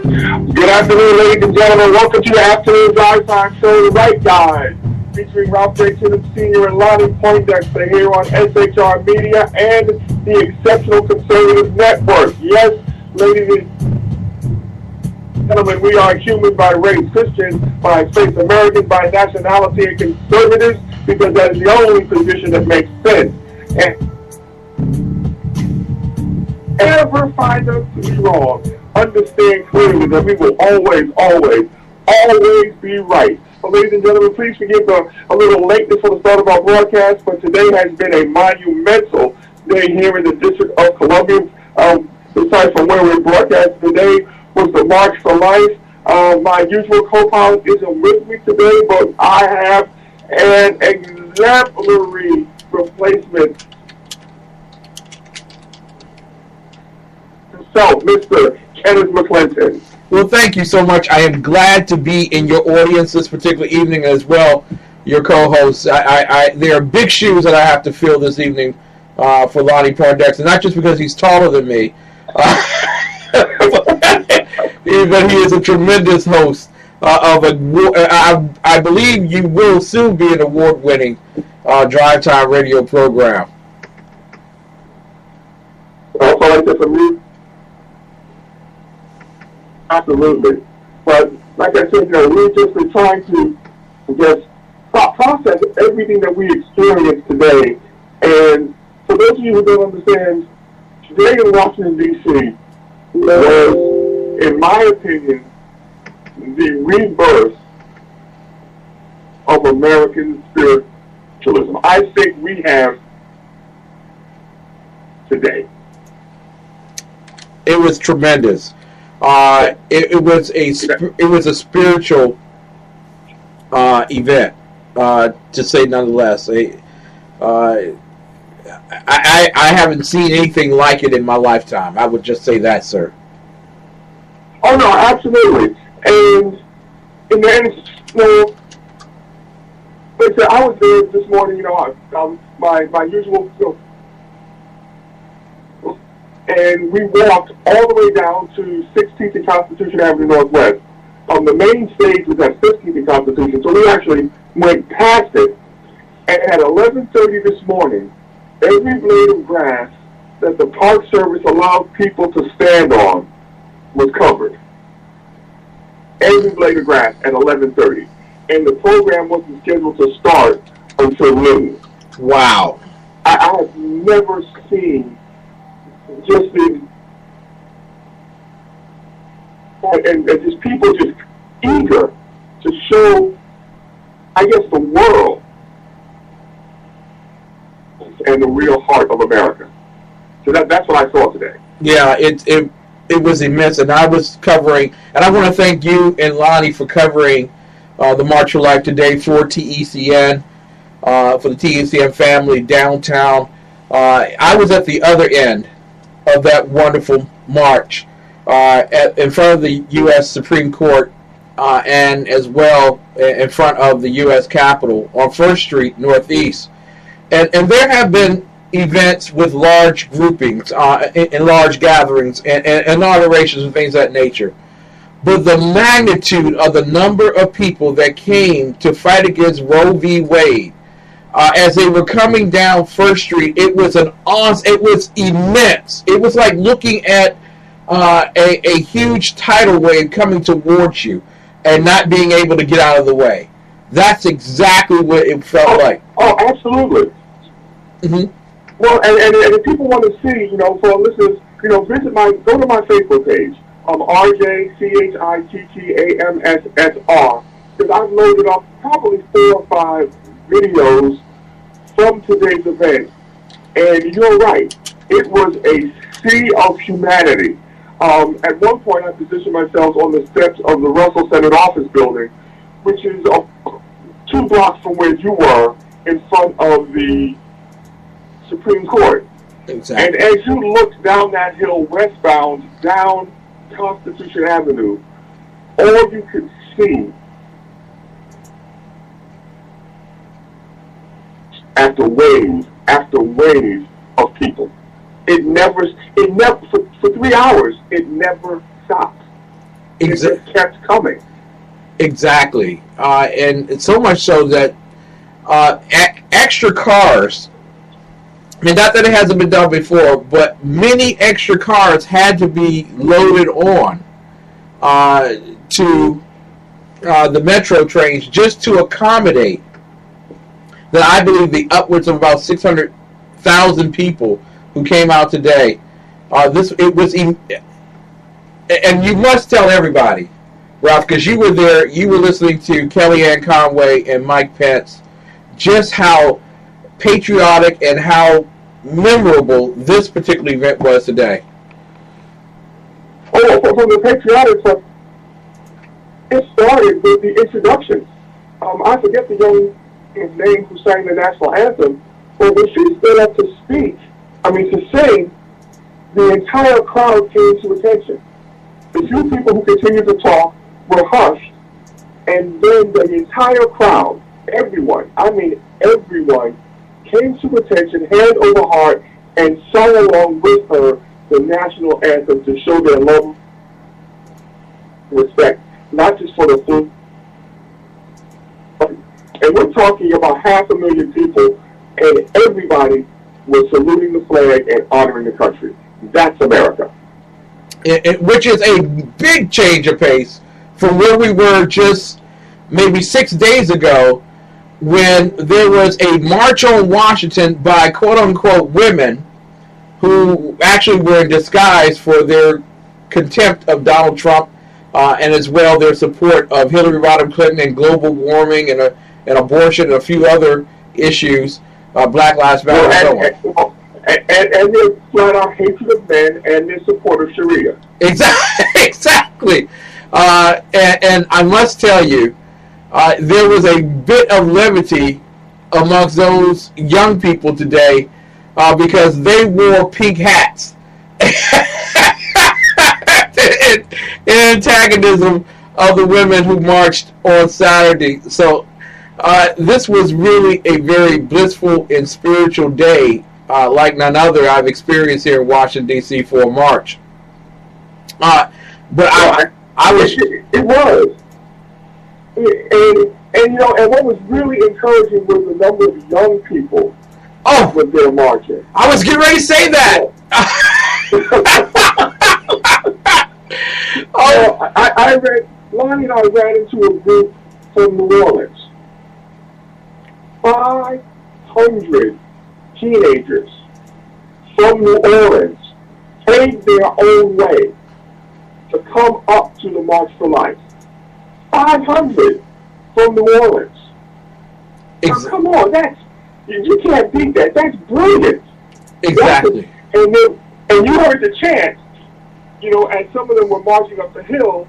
Good afternoon, ladies and gentlemen. Welcome to the Afternoon Drive Time Show, The Right Guys, featuring Ralph J. Tillett Sr. and Lonnie Poindexter here on SHR Media and the Exceptional Conservative Network. Yes, ladies and gentlemen, we are human by race, Christian by faith, American by nationality, and conservatives because that is the only position that makes sense. And ever find us to be wrong, understand clearly that we will always be right. So, ladies and gentlemen, please forgive a little lateness for the start of our broadcast, but today has been a monumental day here in the District of Columbia. Besides from where we're broadcasting today was the March for Life. My usual co-pilot isn't with me today, but I have an exemplary replacement. So, Mr. Kenneth McClinton. Well, thank you so much. I am glad to be in your audience this particular evening as well, your co-hosts. There are big shoes that I have to fill this evening for Lonnie Poindexter, not just because he's taller than me, but he is a tremendous host of I believe you will soon be an award-winning drive time radio program. Also, like this from you. Absolutely. But like I said, we've just been trying to just process everything that we experienced today. And for those of you who don't understand, today in Washington, D.C. was, in my opinion, the rebirth of American spiritualism. I think we have today. It was tremendous. It was a spiritual event, to say nonetheless. I haven't seen anything like it in my lifetime. I would just say that, sir. Oh no, absolutely. And then, like I said, I was there this morning. My usual. And we walked all the way down to 16th and Constitution Avenue Northwest. The main stage was at 15th and Constitution, so we actually went past it. And at 11:30 this morning, every blade of grass that the Park Service allowed people to stand on was covered. Every blade of grass at 11:30. And the program wasn't scheduled to start until noon. Wow. I have never seen just and just people just eager to show, I guess, the world and the real heart of America. So that's what I saw today. Yeah, it was immense, and I was covering, and I want to thank you and Lonnie for covering the March for Life today for TECN, for the TECN family downtown. I was at the other end of that wonderful march in front of the U.S. Supreme Court and as well in front of the U.S. Capitol on 1st Street Northeast. And there have been events with large groupings and large gatherings and inaugurations and things of that nature. But the magnitude of the number of people that came to fight against Roe v. Wade as they were coming down 1st Street, it was immense. It was like looking at a huge tidal wave coming towards you and not being able to get out of the way. That's exactly what it felt like. Oh, absolutely. Mm-hmm. Well, and if people want to see, for listeners, go to my Facebook page, RJCHITTAMSSR, because I've loaded up probably 4 or 5 videos from today's event, and you're right, it was a sea of humanity. At one point, I positioned myself on the steps of the Russell Senate Office Building, which is 2 blocks from where you were, in front of the Supreme Court. Exactly. And as you looked down that hill westbound, down Constitution Avenue, all you could see after wave of people. It never for 3 hours, it never stopped. It just kept coming. Exactly. And so much so that extra cars, I mean, not that it hasn't been done before, but many extra cars had to be loaded on to the metro trains just to accommodate that. I believe the upwards of about 600,000 people who came out today. And you must tell everybody, Ralph, because you were there, you were listening to Kellyanne Conway and Mike Pence, just how patriotic and how memorable this particular event was today. Oh, from the patriotic stuff, it started with the introduction. I forget the young man's name who sang the national anthem, but when she stood up to sing, the entire crowd came to attention. The few people who continued to talk were hushed, and then the entire crowd, everyone came to attention, hand over heart, and sang along with her the national anthem to show their love and respect, not just for the food. And we're talking about 500,000 people, and everybody was saluting the flag and honoring the country. That's America. Which is a big change of pace from where we were just maybe 6 days ago, when there was a march on Washington by quote-unquote women who actually were in disguise for their contempt of Donald Trump and as well their support of Hillary Rodham Clinton and global warming and abortion and a few other issues, Black Lives Matter and so on. And their flat-out hatred of men and their support of Sharia. Exactly. And I must tell you, there was a bit of levity amongst those young people today because they wore pink hats in antagonism of the women who marched on Saturday. So this was really a very blissful and spiritual day, like none other I've experienced here in Washington, D.C. for a march. But I was... It was. And what was really encouraging was the number of young people with their marching. I was getting ready to say that. Lonnie and I ran into a group from New Orleans. 500 teenagers from New Orleans paved their own way to come up to the March for Life. 500 from New Orleans. Now, come on, you can't beat that. That's brilliant. Exactly. And you heard the chant, and some of them were marching up the hill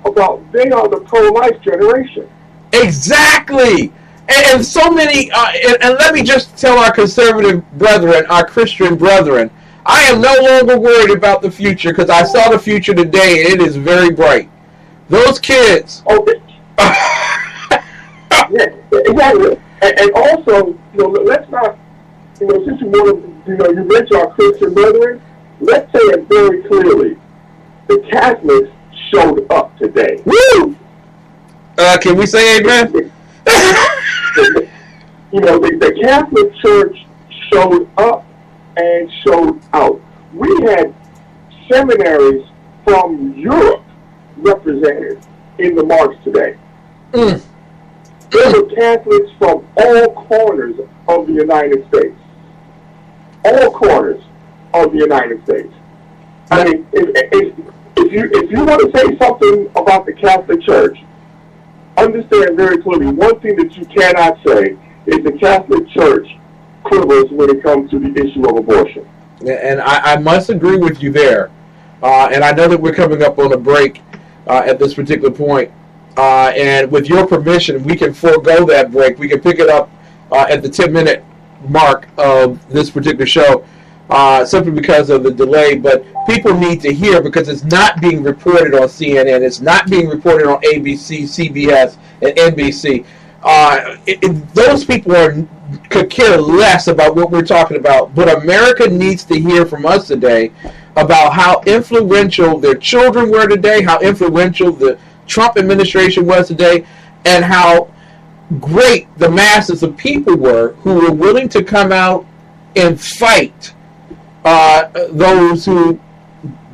about they are the pro-life generation. Exactly. And so many, and let me just tell our conservative brethren, our Christian brethren, I am no longer worried about the future because I saw the future today and it is very bright. Those kids. Okay. Yeah, exactly. And also, let's not, since you want to, you mentioned our Christian brethren, let's say it very clearly. The Catholics showed up today. Woo! Can we say amen? The Catholic Church showed up and showed out. We had seminaries from Europe represented in the march today. There were Catholics from all corners of the United States. All corners of the United States. I mean, if you want to say something about the Catholic Church, understand very clearly, one thing that you cannot say is the Catholic Church quibbles when it comes to the issue of abortion. And I must agree with you there. And I know that we're coming up on a break at this particular point. And with your permission, we can forego that break. We can pick it up at the 10-minute mark of this particular show simply because of the delay. But people need to hear because it's not being reported on CNN. It's not being reported on ABC, CBS, and NBC. Those people could care less about what we're talking about. But America needs to hear from us today about how influential their children were today, how influential the Trump administration was today, and how great the masses of people were who were willing to come out and fight those who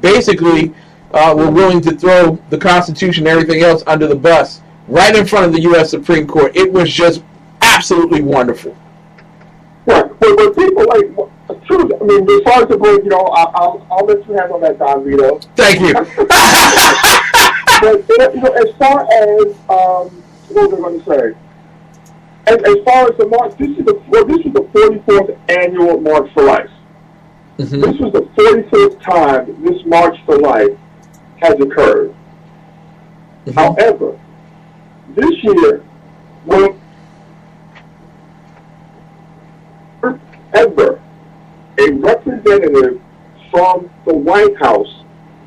basically were willing to throw the Constitution and everything else under the bus right in front of the U.S. Supreme Court. It was just absolutely wonderful. Yeah, but people like, true, I mean, as far as the book, I'll let you handle that, Don Vito. Thank you. But as far as, what was I going to say? As far as the march, this is the 44th annual March for Life. Mm-hmm. This was the 45th time this March for Life has occurred. Mm-hmm. However, this year, ever a representative from the White House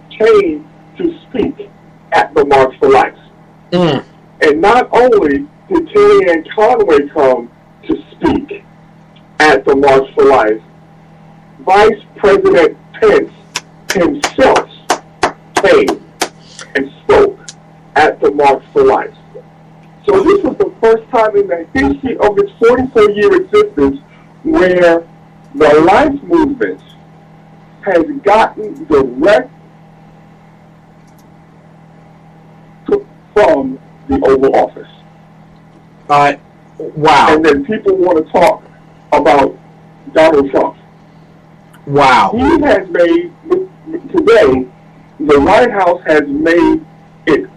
came to speak at the March for Life. Mm. And not only did Kellyanne Conway come to speak at the March for Life, Vice President Pence himself came and spoke at the March for Life. So this was the first time in the history of its 44-year existence where the life movement has gotten direct from the Oval Office. Wow. And then people want to talk about Donald Trump. Wow. He has made, today, the White House has made it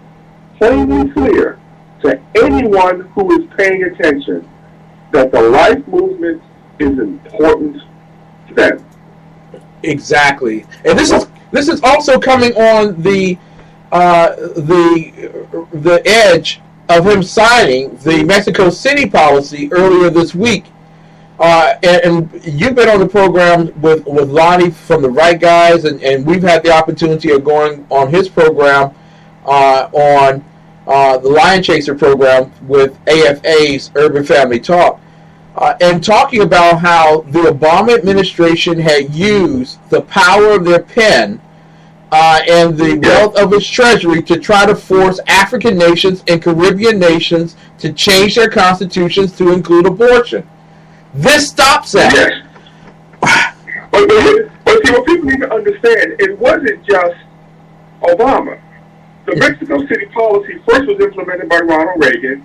plainly clear to anyone who is paying attention that the life movement is important to them. Exactly. And this is also coming on the edge of him signing the Mexico City policy earlier this week. And you've been on the program with Lonnie from the Right Guys, and we've had the opportunity of going on his program on the Lion Chaser program with AFA's Urban Family Talk, and talking about how the Obama administration had used the power of their pen and the wealth of its treasury to try to force African nations and Caribbean nations to change their constitutions to include abortion. This stops that. Yes. But see, what people need to understand, it wasn't just Obama. The Mexico City policy first was implemented by Ronald Reagan.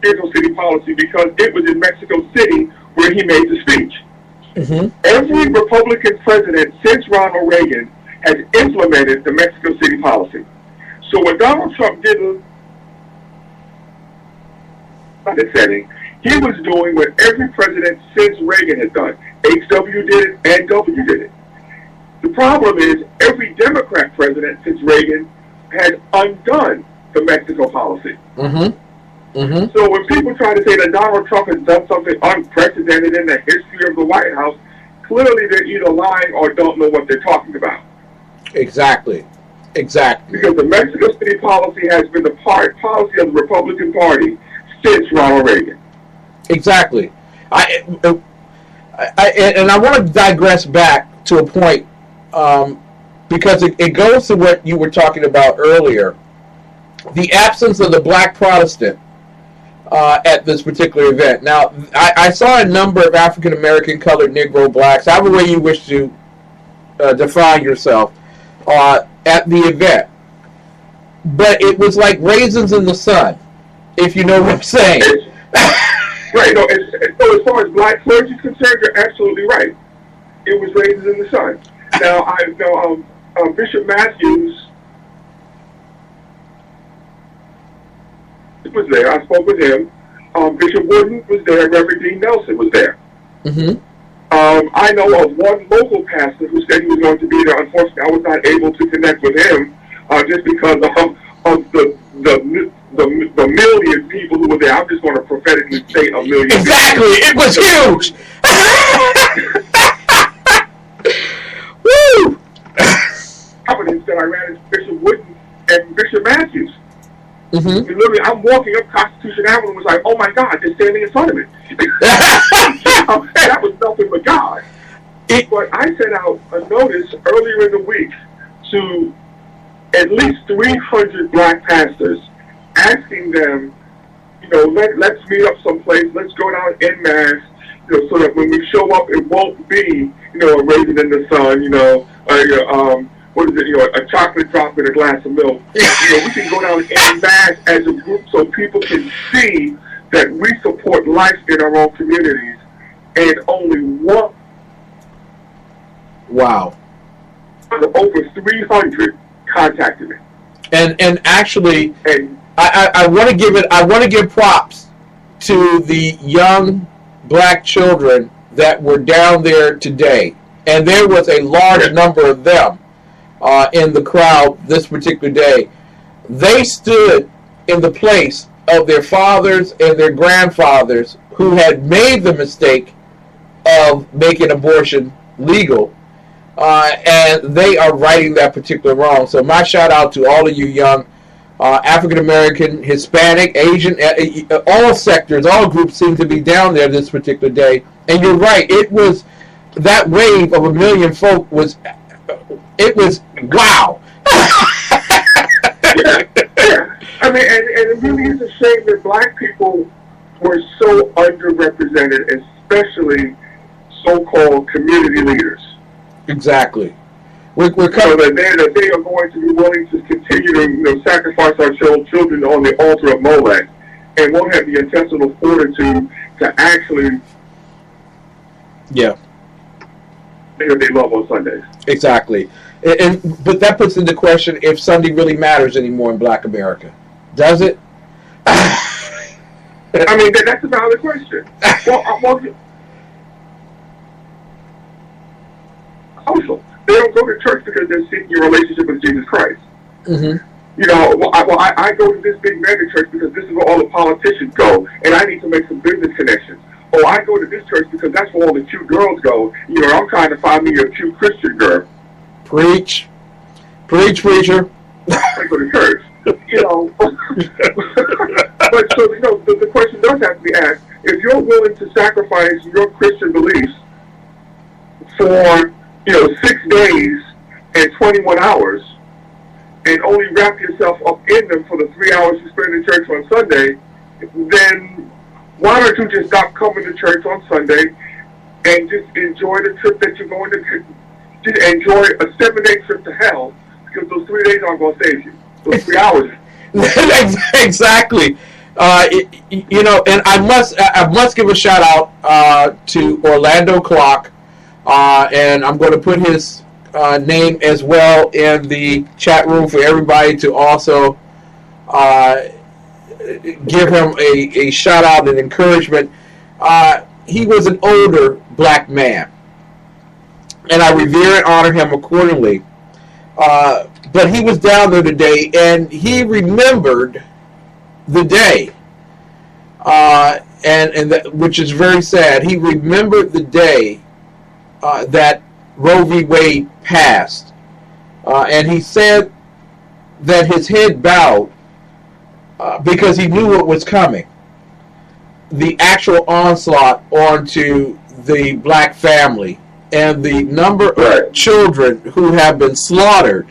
Mexico City policy because it was in Mexico City where he made the speech. Mm-hmm. Every Republican president since Ronald Reagan has implemented the Mexico City policy. So what Donald Trump did in that setting, he was doing what every president since Reagan has done. HW did it and W did it. The problem is every Democrat president since Reagan has undone the Mexico policy. Mm-hmm. Mm-hmm. So when people try to say that Donald Trump has done something unprecedented in the history of the White House, clearly they're either lying or don't know what they're talking about. Exactly. Because the Mexico City policy has been the policy of the Republican Party since Ronald Reagan. Exactly. And I want to digress back to a point because it goes to what you were talking about earlier. The absence of the black Protestant at this particular event. Now, I saw a number of African American, colored, Negro, blacks, however way you wish to define yourself, at the event. But it was like raisins in the sun, if you know what I'm saying. Right. No, so as far as black clergy is concerned, you're absolutely right. It was raisins in the sun. Now, I know Bishop Matthews was there. I spoke with him. Bishop Wooden was there. Reverend Dean Nelson was there. Mm-hmm. I know of one local pastor who said he was going to be there. Unfortunately, I was not able to connect with him just because of the million people who were there. I'm just going to prophetically say a million. Exactly. It was huge. Woo! Confidence that I ran into Bishop Wooden and Bishop Matthews. Mm-hmm. Literally, I'm walking up Constitution Avenue and was like, oh my God, they're standing in front of me. And that was nothing but God. But I sent out a notice earlier in the week to at least 300 black pastors, asking them, let's meet up someplace, let's go down en masse, so that when we show up, it won't be, a raisin in the sun, what is it, a chocolate drop in a glass of milk. We can go down en masse as a group so people can see that we support life in our own communities, and only one. Wow. Over 300 contacted me. And actually, I want to give props to the young black children that were down there today, and there was a large number of them in the crowd this particular day. They stood in the place of their fathers and their grandfathers who had made the mistake of making abortion legal, and they are righting that particular wrong. So my shout out to all of you young African American, Hispanic, Asian, all sectors, all groups seem to be down there this particular day. And you're right, it was that wave of 1 million folk was wow. Yeah. I mean, and it really is a shame that black people were so underrepresented, especially so-called community leaders. Exactly. We're so that they are going to be willing to continue to sacrifice our children on the altar of Molech, and won't have the intestinal fortitude to actually say what they love on Sundays. Exactly. But that puts into question if Sunday really matters anymore in Black America. Does it? I mean, that's a valid question. Also, they don't go to church because they're seeking a relationship with Jesus Christ. Mm-hmm. I go to this big mega church because this is where all the politicians go, and I need to make some business connections. Or I go to this church because that's where all the cute girls go. I'm trying to find me a cute Christian girl. Preach, preacher. I go to church. But so the question does have to be asked: if you're willing to sacrifice your Christian beliefs for 6 days and 21 hours, and only wrap yourself up in them for the 3 hours you spend in church on Sunday, then why don't you just stop coming to church on Sunday and just enjoy the trip that you're going to? Just enjoy a 7-day trip to hell, because those 3 days aren't going to save you. Those 3 hours. Exactly. And I must give a shout out to Orlando Clark, and I'm going to put his name as well in the chat room for everybody to also give him a shout out and encouragement. He was an older black man, and I revere and honor him accordingly. But he was down there today, and he remembered the day, and that, which is very sad. He remembered the day that Roe v. Wade passed, and he said that his head bowed because he knew what was coming. The actual onslaught onto the black family and the number of children who have been slaughtered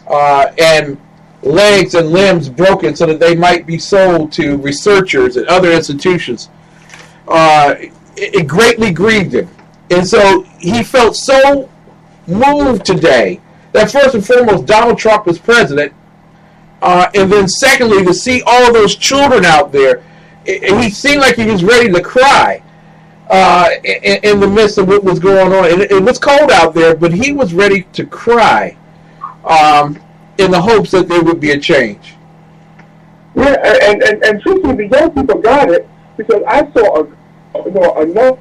and legs and limbs broken so that they might be sold to researchers and other institutions. It greatly grieved him. And so he felt so moved today that first and foremost, Donald Trump was president. And then secondly, to see all of those children out there, he seemed like he was ready to cry in the midst of what was going on. And it was cold out there, but he was ready to cry in the hopes that there would be a change. Yeah, and truthfully, the young people got it, because I saw enough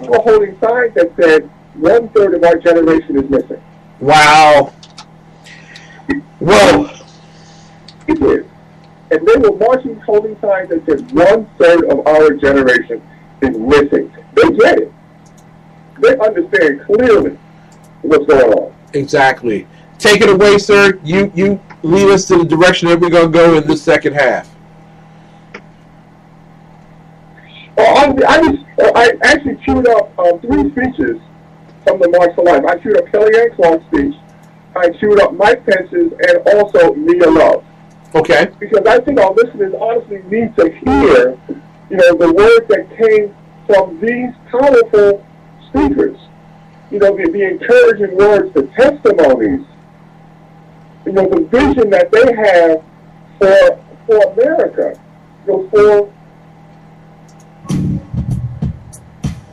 people holding signs that said 1/3 of our generation is missing. Wow. Whoa. It is. And they were marching, holding signs that said 1/3 of our generation is missing. They get it. They understand clearly what's going on. Exactly. Take it away, sir. You lead us to the direction that we're going to go in this second half. I actually queued up 3 speeches from the March for Life. I queued up Kellyanne Clarke's speech, I queued up Mike Pence's, and also Mia Love. Okay. Because I think our listeners honestly need to hear, the words that came from these powerful speakers. The encouraging words, the testimonies, the vision that they have for America, for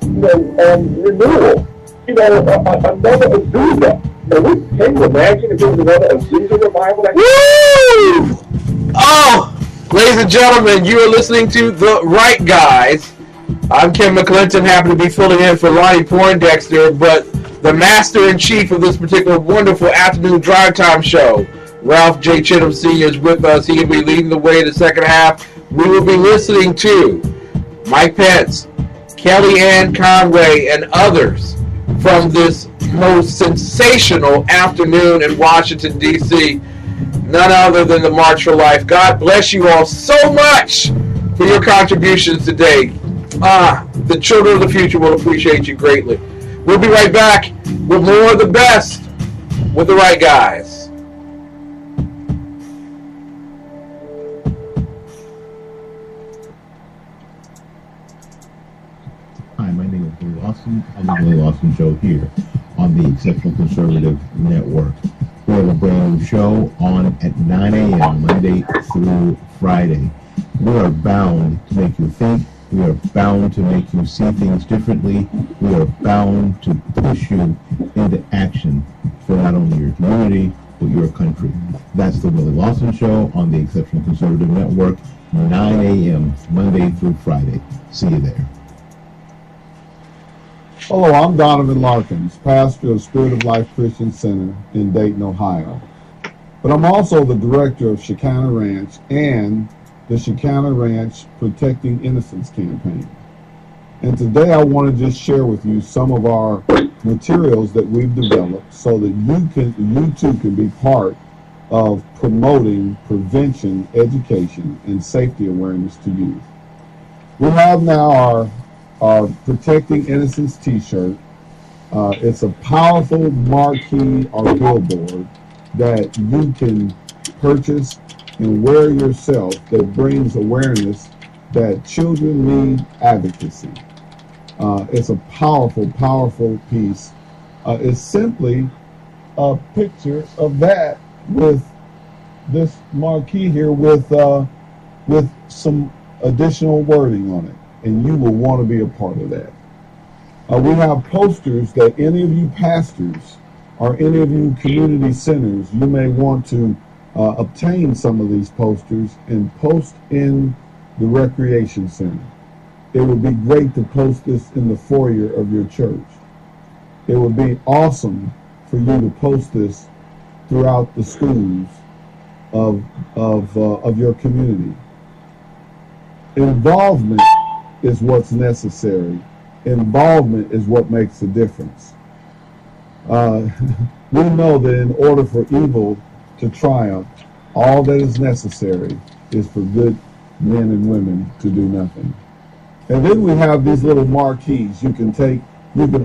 renewal. Another Azusa. Can you imagine if there was another Azusa revival? Woo! Oh, ladies and gentlemen, you are listening to The Right Guys. I'm Ken McClinton, happy to be filling in for Lonnie Poindexter, but the master-in-chief of this particular wonderful afternoon drive time show, Ralph J. Chittum Sr. is with us. He will be leading the way in the second half. We will be listening to Mike Pence, Kellyanne Conway, and others from this most sensational afternoon in Washington, D.C., none other than the March for Life. God bless you all so much for your contributions today. The children of the future will appreciate you greatly. We'll be right back with more of the best with The Right Guys. Hi, my name is Willie Lawson. I'm the Willie Lawson Show here on the Exceptional Conservative Network. We have a brand new show on at 9 a.m. Monday through Friday. We are bound to make you think. We are bound to make you see things differently. We are bound to push you into action for not only your community, but your country. That's the Willie Lawson Show on the Exceptional Conservative Network, 9 a.m. Monday through Friday. See you there. Hello, I'm Donovan Larkins, pastor of Spirit of Life Christian Center in Dayton, Ohio. But I'm also the director of Shekinah Ranch and the Shekinah Ranch Protecting Innocence campaign. And today I want to just share with you some of our materials that we've developed so that you too can be part of promoting prevention, education, and safety awareness to youth. We have now our Protecting Innocence t-shirt. It's a powerful marquee or billboard that you can purchase and wear yourself that brings awareness that children need advocacy. It's a powerful, powerful piece. It's simply a picture of that with this marquee here with some additional wording on it. And you will want to be a part of that. We have posters that any of you pastors or any of you community centers, you may want to obtain some of these posters and post in the recreation center. It would be great to post this in the foyer of your church. It would be awesome for you to post this throughout the schools of your community. Involvement is what's necessary. Involvement is what makes a difference. We know that in order for evil to triumph, all that is necessary is for good men and women to do nothing. And then we have these little marquees. You can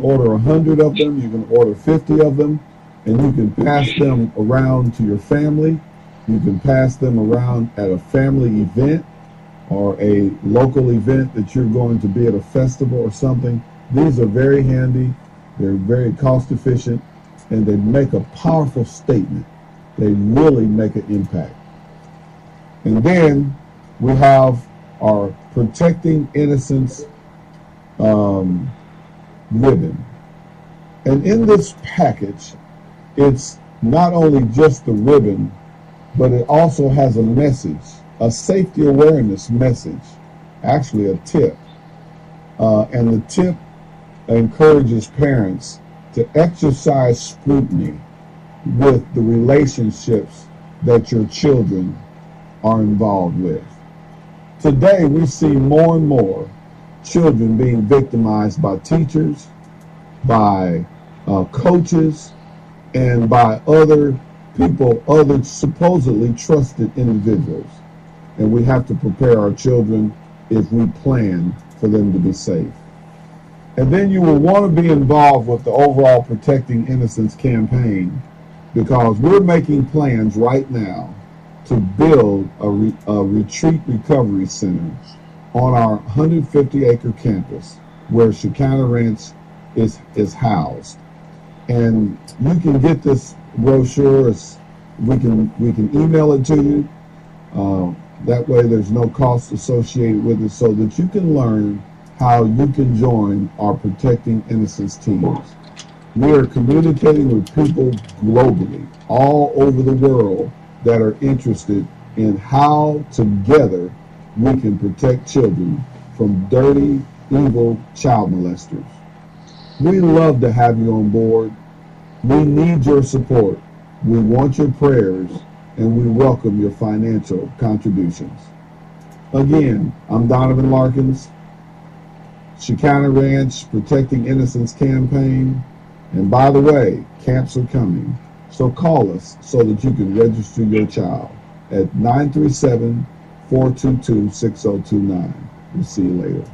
order 100 of them, you can order 50 of them, and you can pass them around to your family. You can pass them around at a family event or a local event that you're going to be at a festival or something. These are very handy, they're very cost efficient, and they make a powerful statement. They really make an impact. And then we have our Protecting Innocence ribbon. And in this package, it's not only just the ribbon, but it also has a message, a safety awareness message, actually a tip. And the tip encourages parents to exercise scrutiny with the relationships that your children are involved with. Today, we see more and more children being victimized by teachers, by coaches, and by other people, other supposedly trusted individuals. And we have to prepare our children if we plan for them to be safe. And then you will want to be involved with the overall Protecting Innocence campaign, because we're making plans right now to build a retreat recovery center on our 150-acre campus where Shekinah Ranch is housed. And you can get this brochure. We can email it to you. That way there's no cost associated with it, so that you can learn how you can join our Protecting Innocence teams. We are communicating with people globally, all over the world, that are interested in how together we can protect children from dirty, evil child molesters. We love to have you on board. We need your support. We want your prayers, and we welcome your financial contributions. Again, I'm Donovan Larkins, Shekinah Ranch Protecting Innocence campaign. And by the way, camps are coming. So call us so that you can register your child at 937-422-6029. We'll see you later.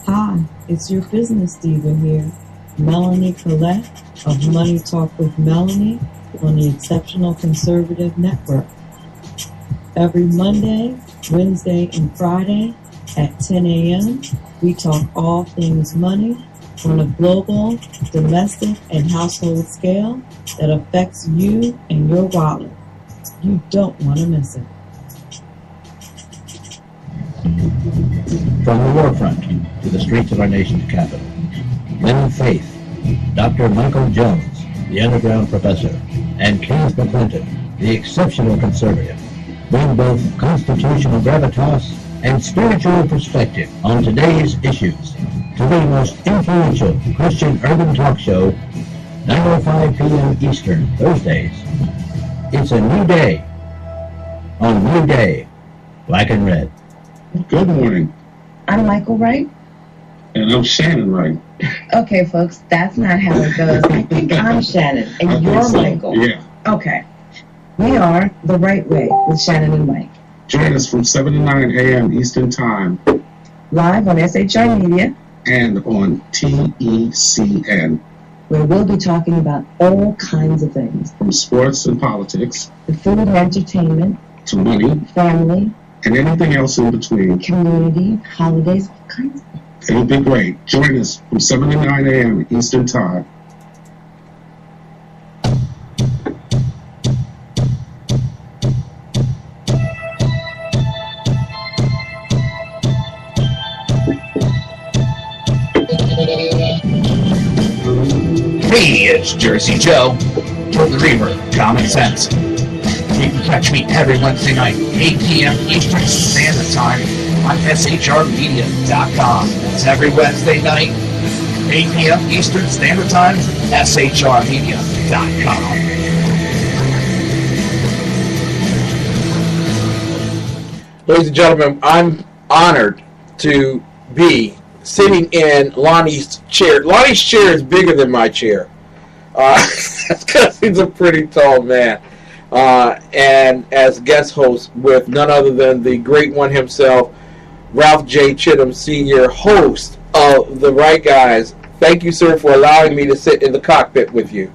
Hi, it's your business diva here, Melanie Collette of Money Talk with Melanie on the Exceptional Conservative Network. Every Monday, Wednesday, and Friday at 10 a.m., we talk all things money on a global, domestic, and household scale that affects you and your wallet. You don't want to miss it. From the warfront to the streets of our nation's capital, Men of Faith, Dr. Michael Jones, the underground professor, and Kenneth McClinton, the exceptional conservative, bring both constitutional gravitas and spiritual perspective on today's issues to the most influential Christian urban talk show, 9:05 p.m. Eastern, Thursdays. It's a new day on New Day, Black and Red. Good morning, I'm Michael Wright. and I'm Shannon Wright. Okay, folks, that's not how it goes. I think I'm Shannon, and I think you're so. Michael. Yeah. Okay. We are The Right Way with Shannon and Mike. Join us from 7 to 9 a.m. Eastern Time Live on SHR Media, and on TECN, where we'll be talking about all kinds of things. from sports and politics The food and entertainment, to money family, and anything else in between. community, holidays, all kinds of things. It'll be great. Join us from 7 to 9 a.m. Eastern Time. Hey, it's Jersey Joe, Joe the Reaver, Common Sense. You can catch me every Wednesday night, 8 p.m. Eastern Standard Time on SHRmedia.com. That's every Wednesday night, 8 p.m. Eastern Standard Time, SHRmedia.com. Ladies and gentlemen, I'm honored to be sitting in Lonnie's chair. Lonnie's chair is bigger than my chair. That's because he's a pretty tall man. And as guest host with none other than the great one himself, Ralph J. Chittum, Sr., host of The Right Guys. Thank you, sir, for allowing me to sit in the cockpit with you.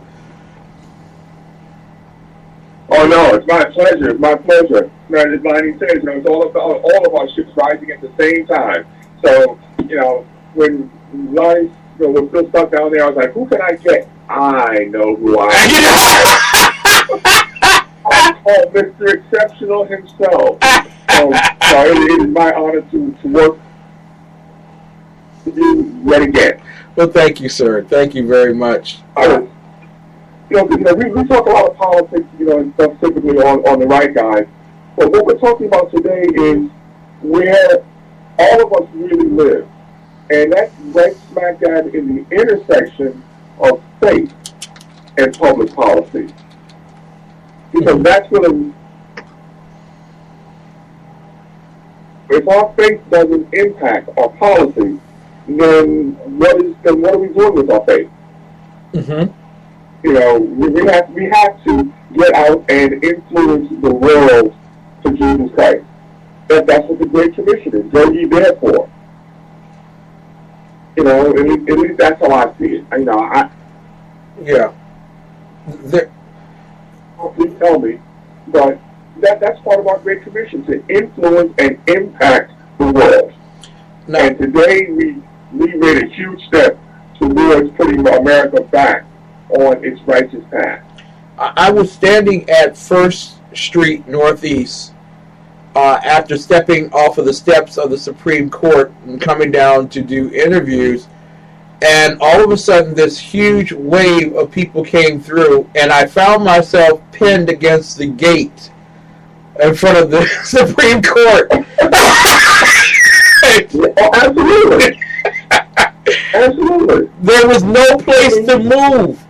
Oh no, it's my pleasure. It's my pleasure. As Lonnie says, it's all of our ships rising at the same time. So, when Lonnie was still stuck down there, I was like, who can I get? I know who I am. Oh, Mr. Exceptional himself. So it is my honor to work with you yet again. Well, thank you, sir. Thank you very much. We talk a lot of politics, and stuff typically on The Right Guys. But what we're talking about today is where all of us really live. And that's right smack dab in the intersection of faith and public policy. Because that's really, if our faith doesn't impact our policy, then what are we doing with our faith? Mm-hmm. We have to get out and influence the world for Jesus Christ. That's what the Great Commission is. Go ye therefore. You know, at least that's how I see it. You know, Yeah. There, please tell me, but that's part of our Great Commission, to influence and impact the world. no, And today we made a huge step towards putting America back on its righteous path. I was standing at First Street Northeast after stepping off of the steps of the Supreme Court and coming down to do interviews, and all of a sudden this huge wave of people came through, and I found myself pinned against the gate in front of the Supreme Court. Oh, absolutely. Absolutely. There was no place to move.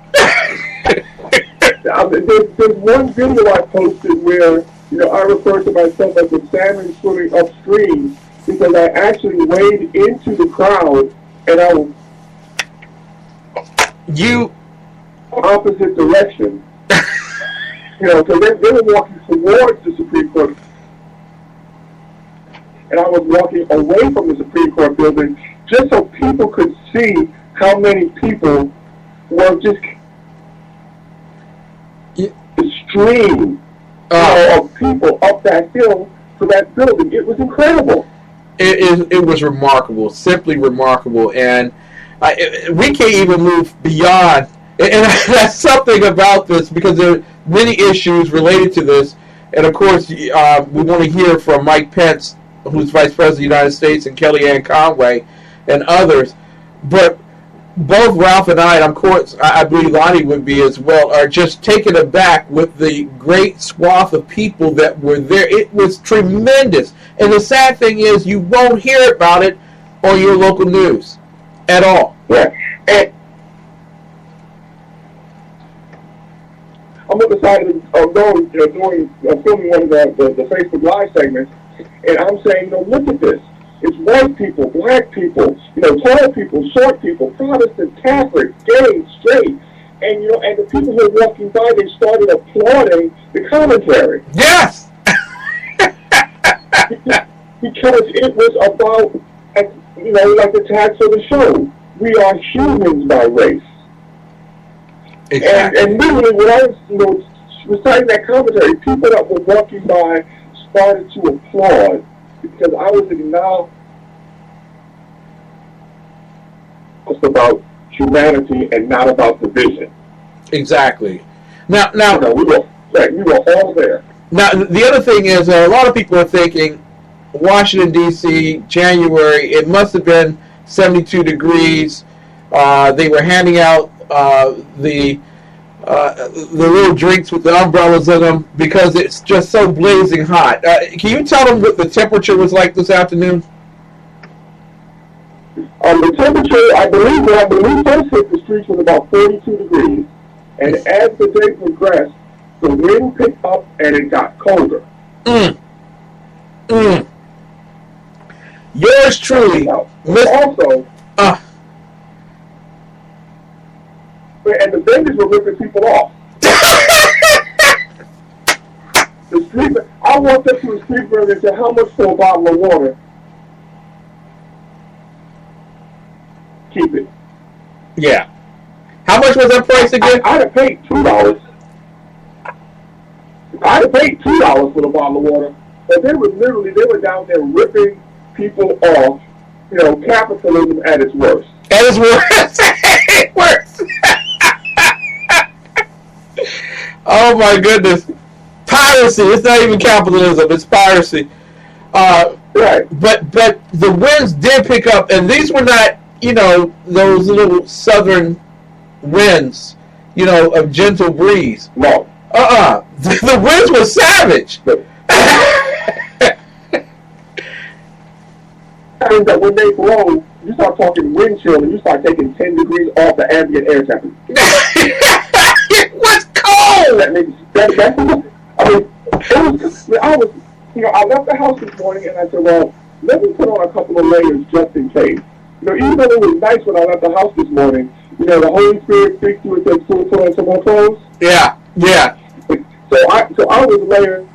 There's one video I posted where, you know, I refer to myself as a salmon swimming upstream, because I actually waded into the crowd and I was opposite direction. You know, so they were walking towards the Supreme Court, and I was walking away from the Supreme Court building just so people could see how many people were just the stream of people up that hill to that building. It was incredible. It was remarkable, simply remarkable, and we can't even move beyond. And that's something about this, because there are many issues related to this, and of course we want to hear from Mike Pence, who's Vice President of the United States, and Kellyanne Conway, and others. But both Ralph and I, and of course I believe Lonnie would be as well, are just taken aback with the great swath of people that were there. It was tremendous. And the sad thing is, you won't hear about it on your local news at all. Yeah. And I'm on the side of those, you know, filming one of the Facebook Live segments, and I'm saying, you know, look at this. It's white people, black people, you know, tall people, short people, Protestant, Catholic, gay, straight, and you know, and the people who were walking by, they started applauding the commentary. Yes. Because it was about, you know, like the tags of the show. We are humans by race. Exactly. And literally, when I was, you know, reciting that commentary, people that were walking by started to applaud, because I was acknowledging about humanity and not about division. Exactly. Now, You know, we were all there. Now, the other thing is, a lot of people are thinking Washington, D.C., January, it must have been 72 degrees. They were handing out the little drinks with the umbrellas in them because it's just so blazing hot. Can you tell them what the temperature was like this afternoon? The temperature, I believe, when we first hit the streets, was about 42 degrees. And as the day progressed, the wind picked up and it got colder. Yours truly. Also, and the vendors were ripping people off. The street, I walked up to the street vendor and said, "How much for a bottle of water?" Keep it. Yeah. How much was that price again? I'd have paid $2. I'd have paid $2 for the bottle of water, but they were down there ripping people off. You know, capitalism at its worst. At its worst. It works. Oh my goodness. Piracy. It's not even capitalism. It's piracy. Right. But the winds did pick up, and these were not, you know, those little southern winds, you know, of gentle breeze. No. The winds were savage. And that when they blow, you start talking wind chill, and you start taking 10 degrees off the ambient air temperature. It was cold. I mean, I was, you know, I left the house this morning, and I said, well, let me put on a couple of layers just in case. You know, even though it was nice when I left the house this morning, you know, the Holy Spirit speaks to it, says, put on some more clothes. Yeah. So I was layering.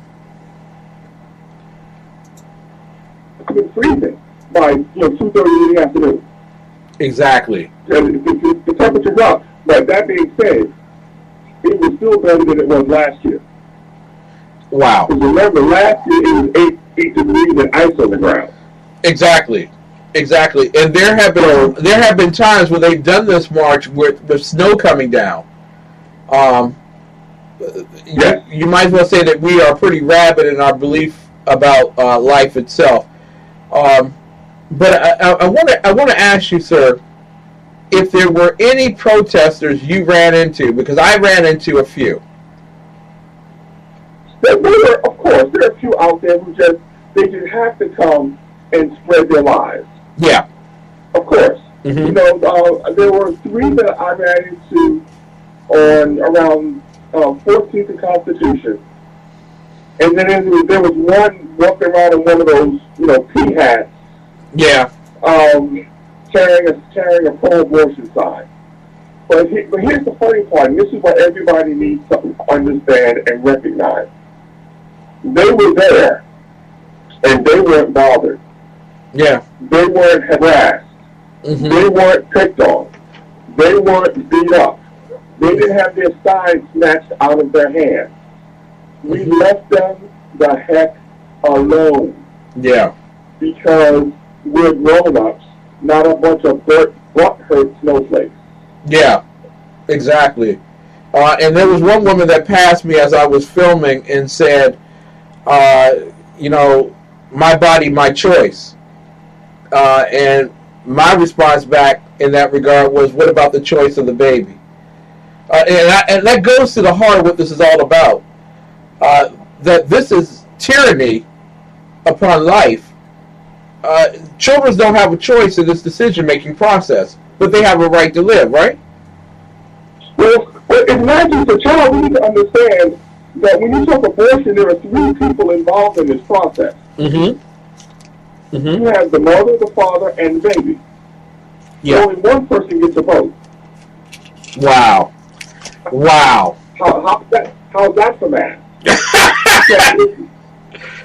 I've been freezing by, you know, 2:30 in the afternoon. Exactly. The temperature dropped. But that being said, it was still better than it was last year. Wow. Because remember, last year it was 8 degrees and ice on the ground. Exactly. And there have been times where they've done this march with snow coming down. Yes. You might as well say that we are pretty rabid in our belief about life itself. But I want to ask you, sir, if there were any protesters you ran into, because I ran into a few. There were, of course, there are a few out there who just have to come and spread their lies. Yeah. Of course. Mm-hmm. You know, there were 3 that I ran into on around 14th and Constitution. And then there was one walking around in one of those, pea hats. Yeah. Carrying a pro-abortion sign. But here's the funny part, and this is what everybody needs to understand and recognize. They were there, and they weren't bothered. Yeah. They weren't harassed. Mm-hmm. They weren't picked on. They weren't beat up. They didn't have their signs snatched out of their hands. We left them the heck alone. Yeah. Because we're grown-ups, not a bunch of butt-hurt snowflakes. Yeah, exactly. And there was one woman that passed me as I was filming and said, my body, my choice. And my response back in that regard was, what about the choice of the baby? And that goes to the heart of what this is all about. That this is tyranny upon life. Children don't have a choice in this decision-making process, but they have a right to live, right? Well, it's not just a child. We need to understand that when you talk abortion, there are 3 people involved in this process. Mm-hmm. Mm-hmm. You have the mother, the father, and the baby. Yeah. Only one person gets a vote. Wow. How's that for math?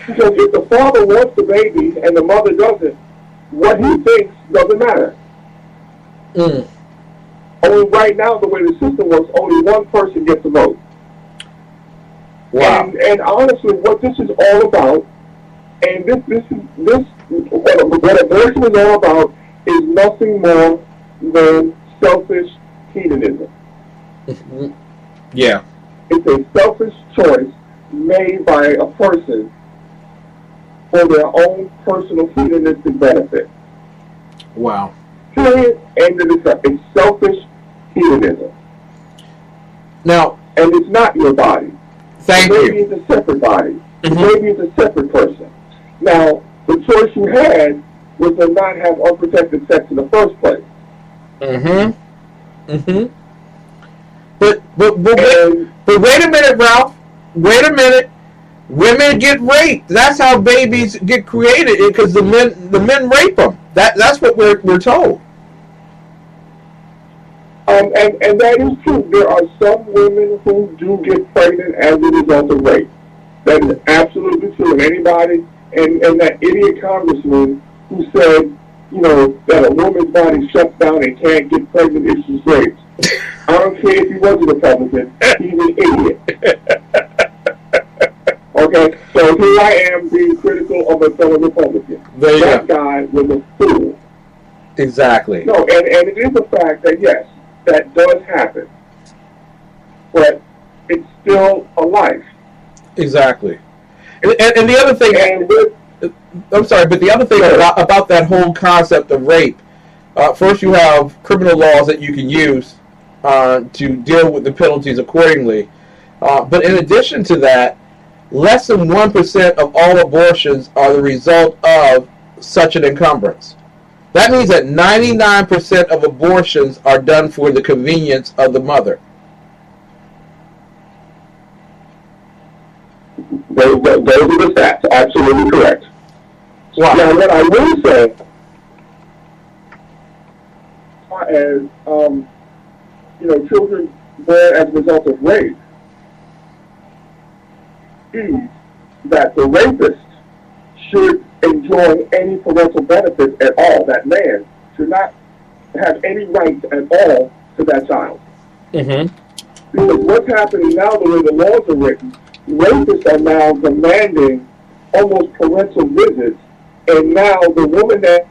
Because if the father wants the baby and the mother doesn't, what he thinks doesn't matter. Mm. Only right now, the way the system works, only one person gets a vote. Wow. And honestly, what this is all about, and what abortion is all about, is nothing more than selfish hedonism. Yeah. It's a selfish choice made by a person for their own personal hedonistic benefit. Wow. Period. End of the It's selfish hedonism. Now, and it's not your body. Thank the you. baby is a separate body. Mm-hmm. The baby is a separate person. Now, the choice you had was to not have unprotected sex in the first place. Mm-hmm. Mm-hmm. But wait a minute, Ralph. Wait a minute. Women get raped. That's how babies get created, because the men rape them. That's what we're told. And that is true. There are some women who do get pregnant as a result of rape. That is absolutely true. And anybody, and that idiot congressman who said, that a woman's body shuts down and can't get pregnant if she's raped. I don't care if he was a Republican. He's an idiot. Okay? So here I am being critical of a fellow Republican. That guy was a fool. Exactly. No, and it is a fact that, yes, that does happen. But it's still a life. Exactly. And the other thing, I'm sorry, but the other thing about that whole concept of rape, first you have criminal laws that you can use to deal with the penalties accordingly. But in addition to that, less than 1% of all abortions are the result of such an encumbrance. That means that 99% of abortions are done for the convenience of the mother. Those are the facts. Absolutely correct. Wow. Now, what I will say, as children born as a result of rape, is that the rapist should enjoy any parental benefits at all. That man should not have any rights at all to that child. Mm-hmm. Because what's happening now, the way the laws are written, rapists are now demanding almost parental visits, and now the woman that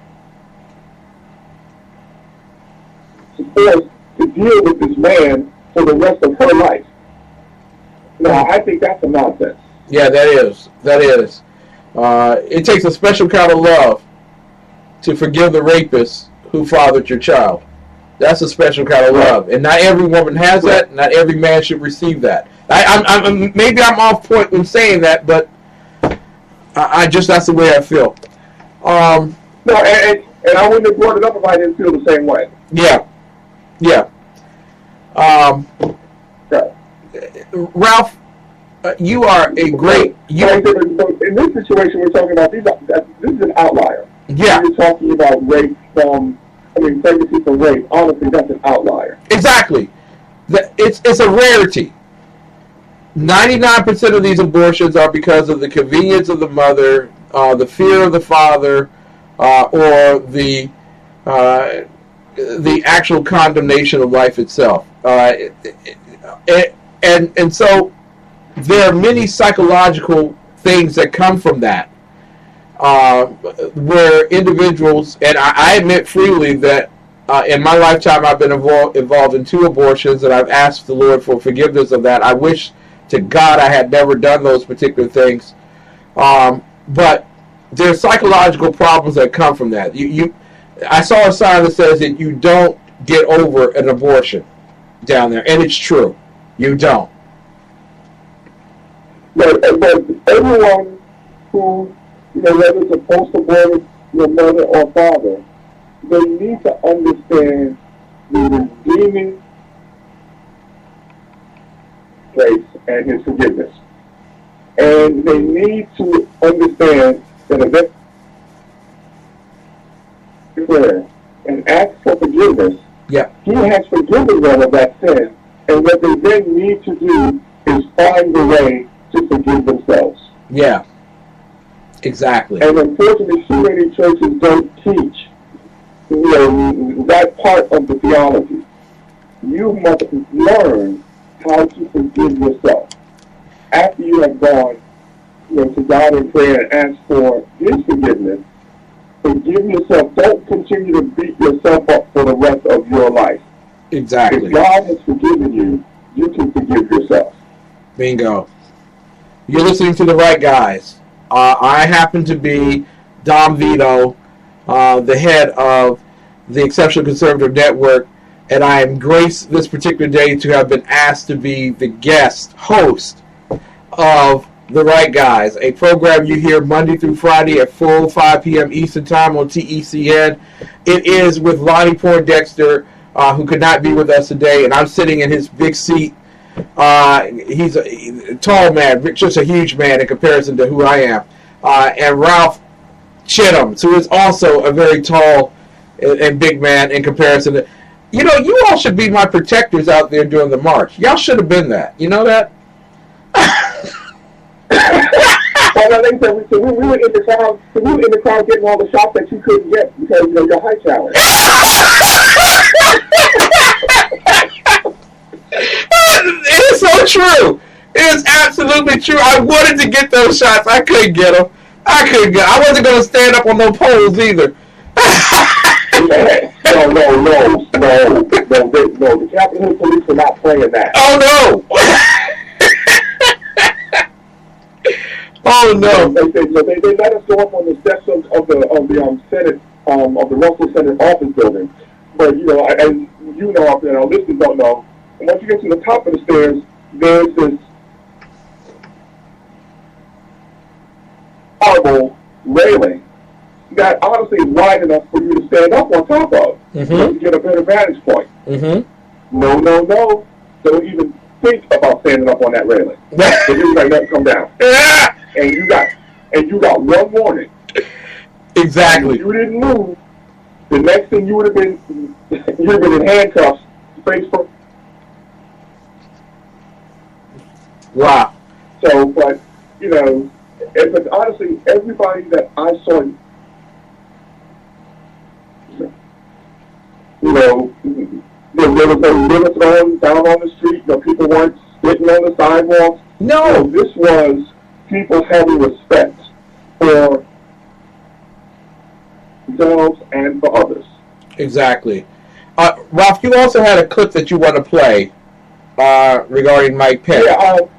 is forced to deal with this man for the rest of her life. Now, I think that's a nonsense. Yeah, that is. That is. It takes a special kind of love to forgive the rapist who fathered your child. That's a special kind of love, and not every woman has that. Not every man should receive that. Maybe I'm off point when saying that, but I just that's the way I feel. No, and I wouldn't have brought it up if I didn't feel the same way. Yeah, yeah. Ralph, you are a great. In this situation, we're talking about this is an outlier. Yeah, you're talking about rape from. Pregnancy from rape. Honestly, that's an outlier. Exactly. It's a rarity. 99% of these abortions are because of the convenience of the mother, the fear of the father, or the actual condemnation of life itself. And so there are many psychological things that come from that. Where individuals, and I admit freely that in my lifetime I've been involved in 2 abortions, and I've asked the Lord for forgiveness of that. I wish to God I had never done those particular things. But there are psychological problems that come from that. I saw a sign that says that you don't get over an abortion down there, and it's true. You don't. But everyone who whether it's a post-aborted mother or father, they need to understand the redeeming grace and his forgiveness. And they need to understand that if they prayer and ask for forgiveness, he has forgiven them of that sin. And what they then need to do is find a way to forgive themselves. Yeah. Exactly. And unfortunately, so many churches don't teach, that part of the theology. You must learn how to forgive yourself. After you have gone, to God in prayer and ask for His forgiveness, forgive yourself. Don't continue to beat yourself up for the rest of your life. Exactly. If God has forgiven you, you can forgive yourself. Bingo. You're listening to the right guys. I happen to be Dom Vito, the head of the Exceptional Conservative Network, and I am graced this particular day to have been asked to be the guest host of The Right Guys, a program you hear Monday through Friday at 5 p.m. Eastern Time on TECN. It is with Lonnie Poindexter, who could not be with us today, and I'm sitting in his big seat. He's a tall man, just a huge man in comparison to who I am. And Ralph Chittum, who is also a very tall and big man in comparison to... You all should be my protectors out there during the march. Y'all should have been that. You know that? Well, like I said, we were in the crowd. We were in the crowd getting all the shots that you couldn't get because your height challenge. It is so true. It is absolutely true. I wanted to get those shots. I couldn't get them. I wasn't going to stand up on no poles either. No. The Capitol Hill Police are not playing that. Oh no! Oh no! They let us go up on the steps of the Senate of the Russell Senate office building, but as our listeners don't know. And once you get to the top of the stairs, there's this horrible railing that honestly is wide enough for you to stand up on top of to get a better vantage point. Mm-hmm. No. Don't even think about standing up on that railing. Because you're going to come down. And you got one warning. Exactly. If you didn't move, the next thing you would have been in handcuffs, face first. Wow. So, but but honestly, everybody that I saw, there was no limits down on the street. People weren't sitting on the sidewalks. No. This was people having respect for themselves and for others. Exactly. Ralph, you also had a clip that you want to play regarding Mike Pence. Let's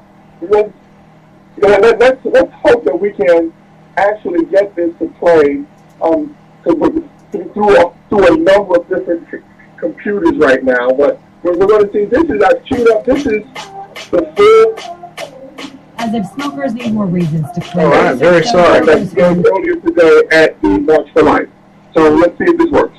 hope that we can actually get this to play through a number of different computers right now. But we're going to see, this is, I've queued up, this is the full. As if smokers need more reasons to quit. All right, very sorry. That's earlier today at the March for Life. So let's see if this works.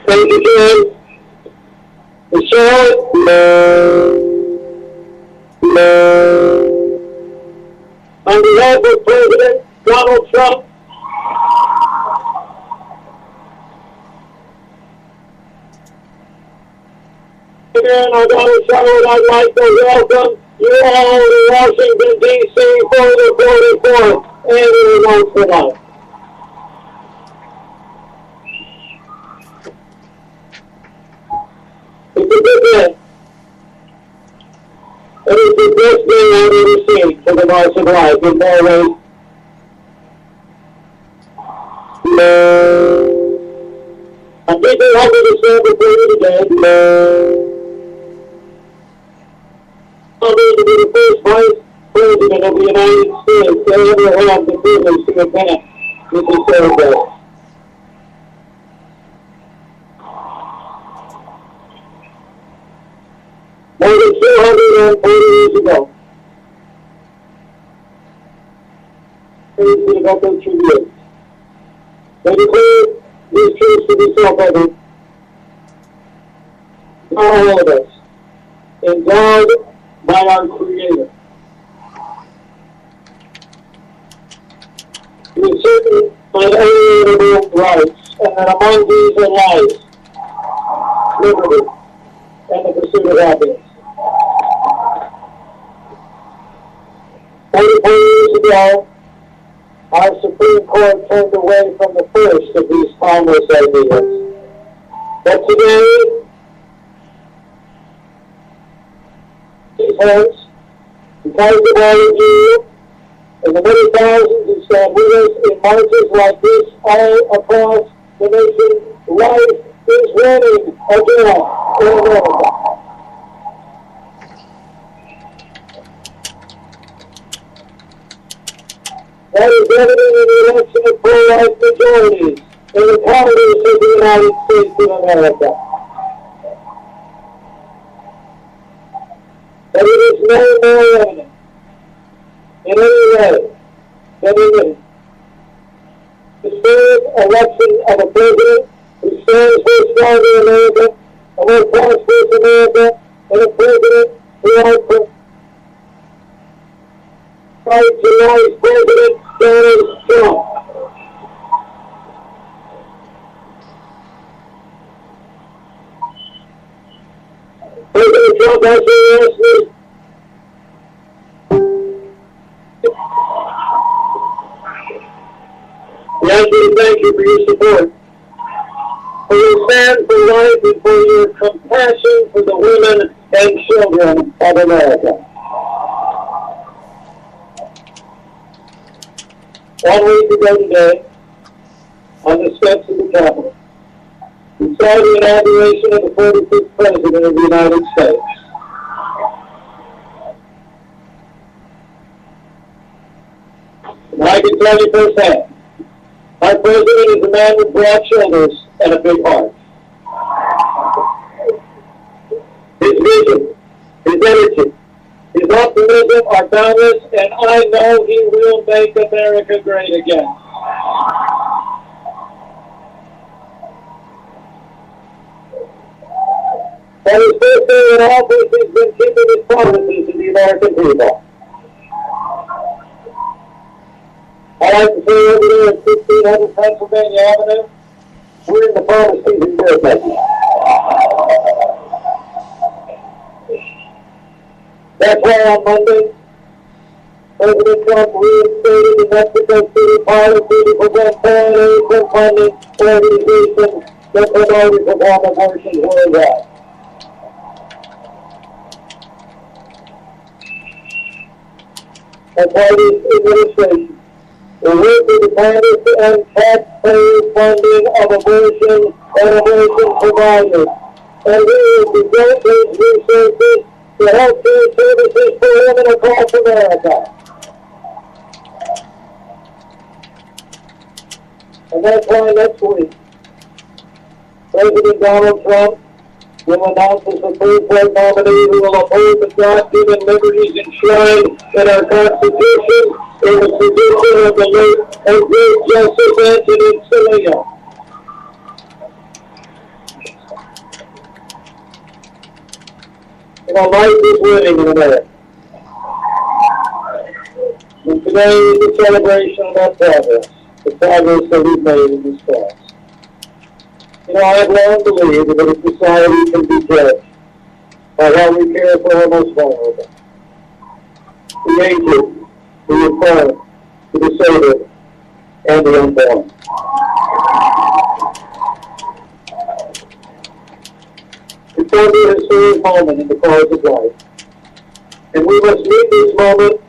Thank you, Jim. Michelle, on behalf of President Donald Trump, and Donald Trump, I'd like to welcome you all to Washington, D.C. for the 44th Annual March for Life. It's a good day. It is the best day I've ever seen for the March of Life in more ways. I'm deeply happy to stand before you today. I'm going to be the first Vice President of the United States to ever have the privilege to attend this ceremony. More than 240 years ago, about those 2 years, they declared these truths to be self-evident. Not all of us, endowed by our Creator. With certain unalienable rights, and that among these are life, liberty, and the pursuit of happiness. 44 years ago, our Supreme Court turned away from the first of these timeless ideas. But today, because of all of you and the many thousands who stand with us in marches like this all across the nation, life is winning again in America. That is evident in the election of pro-life majorities in the Congress of the United States of America. But it is no more evident in any way than in the third election of a president who stands for a stronger America, a more prosperous America, and a president who has Vice President Donald Trump. President Trump also asked me to thank you for your support, for your stand for life, and for your compassion for the women and children of America. 1 week ago today, on the steps of the Capitol, we saw the inauguration of the 45th President of the United States. And I can tell you firsthand, our President is a man with broad shoulders and a big heart. His vision, his energy, his optimism are boundless, and I know he will make America great again. And his first day in office has been keeping his promises to the American people. I like to say over there at 1600 Pennsylvania Avenue, we're in the final season here, baby. That's why on Monday, President Trump reinstated the Mexico City policy to prevent foreign aid from funding organizations that promote and perform abortions worldwide. That's why this administration will work with the Congress to end taxpayer funding of abortion and abortion providers. And we will devote these resources to healthcare services for women across America. And that's why next week, President Donald Trump will announce a Supreme Court nominee who will uphold the God-given liberties enshrined in our Constitution in the position of the late and great Justice Antonin Scalia. You know, life is winning in America. And today is a celebration of that progress, the progress that we've made in this cause. You know, I have long believed that a society can be judged by how we care for our most vulnerable. The aged, the infirm, the disabled, and the unborn. It's only a historic moment in the cause of life. And we must meet this moment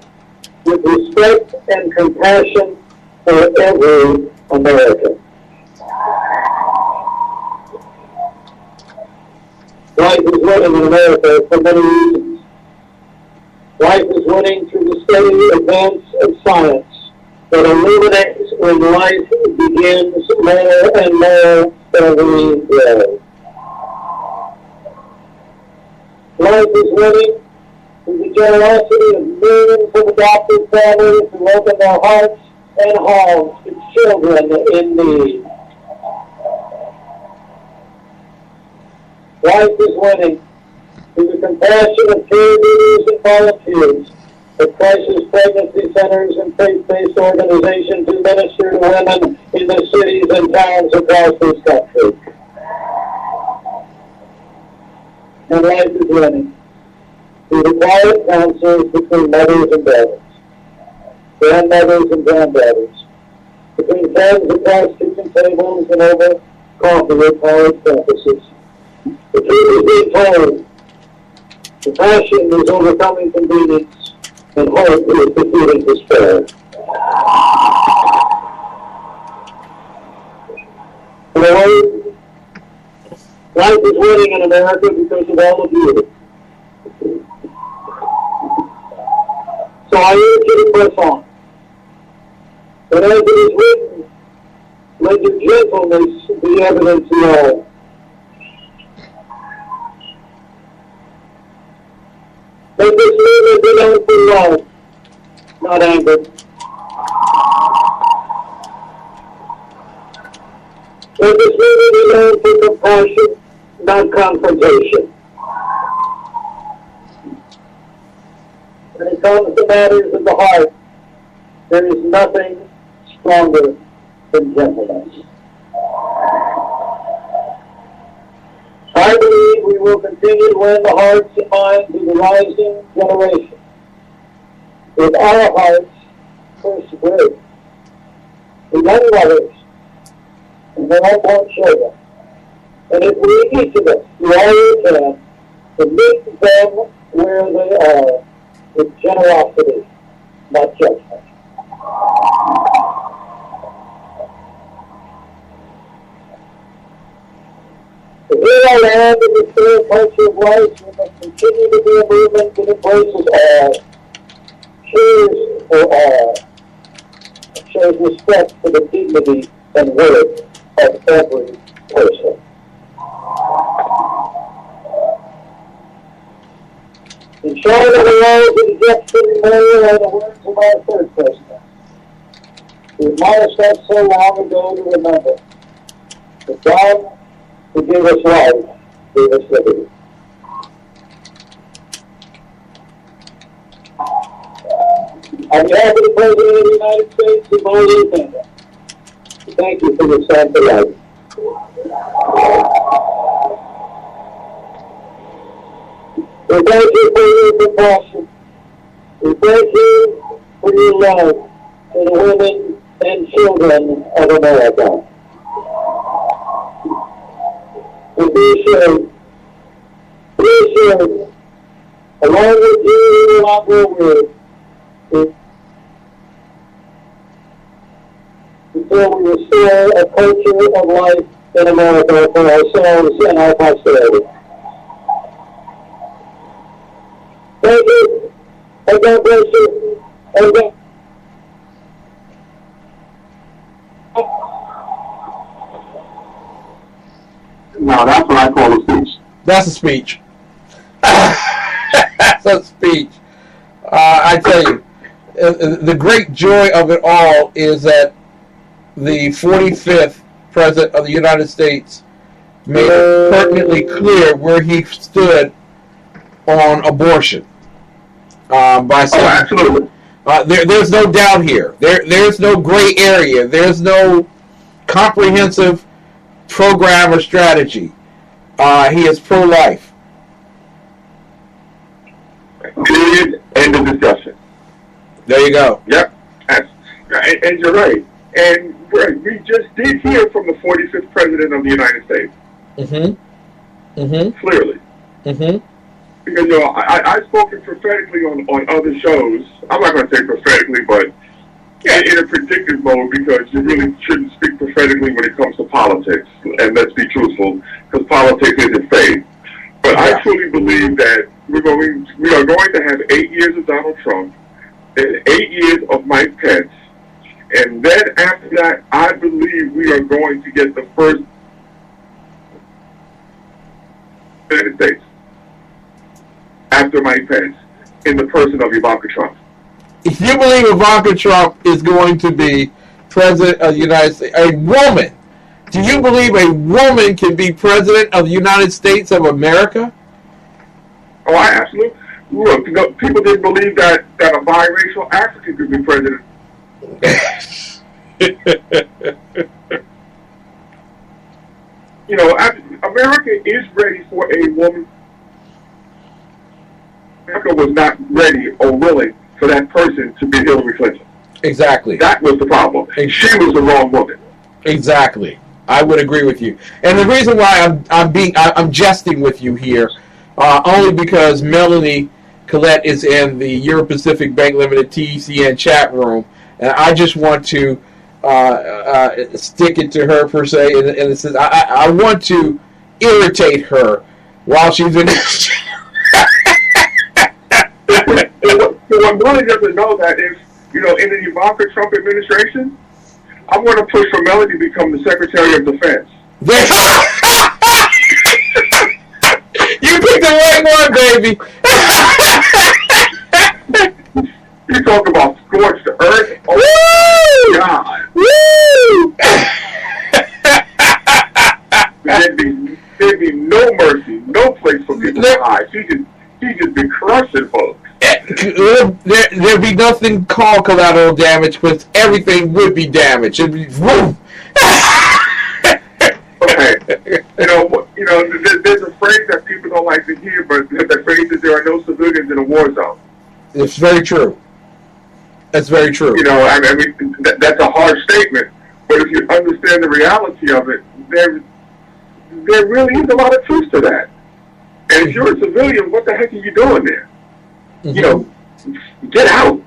with respect and compassion for every American. Life is winning in America for many reasons. Life is winning through the steady advance of science that illuminates when life begins more and more every day. Life is winning through the generosity of millions of adopted families who open their hearts and homes to children in need. Life is winning through the compassion of caregivers and volunteers at crisis pregnancy centers and faith-based organizations who minister to women in the cities and towns across this country. And life is winning through the quiet counsels between mothers and daughters, grandmothers and granddaughters, between friends across kitchen tables and over coffee at college campuses. The truth is being told. The passion is overcoming convenience, and hope is defeating despair. Lord, life is winning in America because of all of you. So I urge you to press on. But as it is written, let your gentleness be evident to all. Let this movement be known for love, not anger. Let this movement be known for compassion, not confrontation. When it comes to matters of the heart, there is nothing stronger than gentleness. I believe we will continue to win the hearts and minds of the rising generation with our hearts first with the young mothers and their unborn children. And if we each of us do all we can to meet them where they are with generosity, not judgment. To heal our land in the spirit culture of life, we must continue to be a movement that embraces all, cheers for all, and shows respect for the dignity and worth of every person. In showing of the roles of the Jefferson Memorial are the words of our third president, who admonished us so long ago to remember that God who gave us life, gave us liberty. On behalf of the President of the United States and all the family, thank you for your sacrifice. We thank you for your compassion. We thank you for your love for the women and children of America. And be sure, along with you and our world, until we restore a culture of life in America for ourselves and our posterity. Thank you, and God bless you, and God. Now that's what I call a speech. That's a speech. That's a speech. I tell you, the great joy of it all is that the 45th President of the United States made it pertinently clear where he stood on abortion. By saying, absolutely. There's no doubt here. There's no gray area. There's no comprehensive program or strategy. He is pro-life. Period. End of discussion. There you go. Yep. And you're right. And we just did hear from the 45th President of the United States. Clearly. Because, you know, I've spoken prophetically on other shows. I'm not going to say prophetically, but in a predictive mode, because you really shouldn't speak prophetically when it comes to politics. And let's be truthful, because politics isn't faith. But I truly believe that we are going to have 8 years of Donald Trump and 8 years of Mike Pence. And then after that, I believe we are going to get the first United States after Mike Pence in the person of Ivanka Trump. If you believe Ivanka Trump is going to be President of the United States, a woman, do you believe a woman can be President of the United States of America? Oh, I absolutely. Look, people didn't believe that a biracial African could be president. You know, America is ready for a woman. America was not ready or willing for that person to be Hillary Clinton. Exactly. That was the problem. She was the wrong woman. Exactly. I would agree with you. And the reason why I'm jesting with you here, only because Melanie Collette is in the Euro Pacific Bank Limited TECN chat room, and I just want to stick it to her per se, and it says I want to irritate her while she's in. What Melanie doesn't know that is, you know, in the Ivanka Trump administration, I'm going to push for Melanie to become the Secretary of Defense. You picked the right one, baby. You talk about scorched earth. Oh, Woo! God. Woo! There'd be no mercy, no place for people to hide. She just be crushing folks. There'd be nothing called collateral damage, but everything would be damaged. It'd be woo. Okay, you know, there's a phrase that people don't like to hear, but the phrase is there are no civilians in a war zone. It's very true. That's very true. You know, I mean, that's a hard statement, but if you understand the reality of it, there really is a lot of truth to that. And if you're a civilian, what the heck are you doing there? Mm-hmm. You know, get out.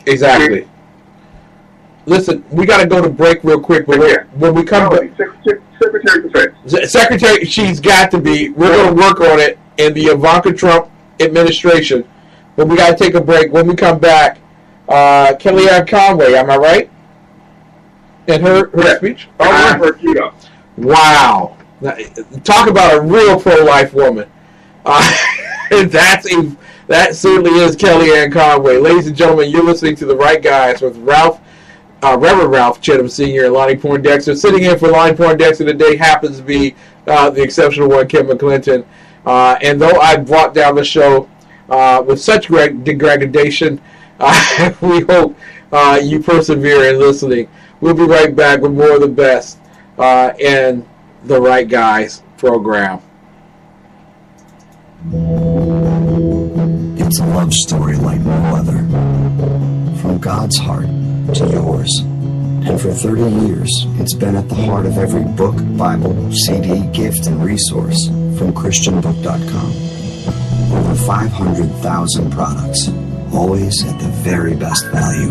Exactly. Listen, we got to go to break real quick, but when we come back, Secretary of Defense. Secretary, she's got to be. We're going to work on it in the Ivanka Trump administration, but we got to take a break. When we come back, Kellyanne Conway, am I right? In her speech? Wow. Now, talk about a real pro-life woman. That certainly is Kellyanne Conway. Ladies and gentlemen, you're listening to The Right Guys with Reverend Ralph Chittum Sr. and Lonnie Poindexter. Sitting in for Lonnie Poindexter today happens to be the exceptional one, Kim McClinton. And though I brought down the show with such degradation, we hope you persevere in listening. We'll be right back with more of the best in the Right Guys program. It's a love story like no other. From God's heart to yours. And for 30 years, it's been at the heart of every book, Bible, CD, gift, and resource from ChristianBook.com. Over 500,000 products, always at the very best value.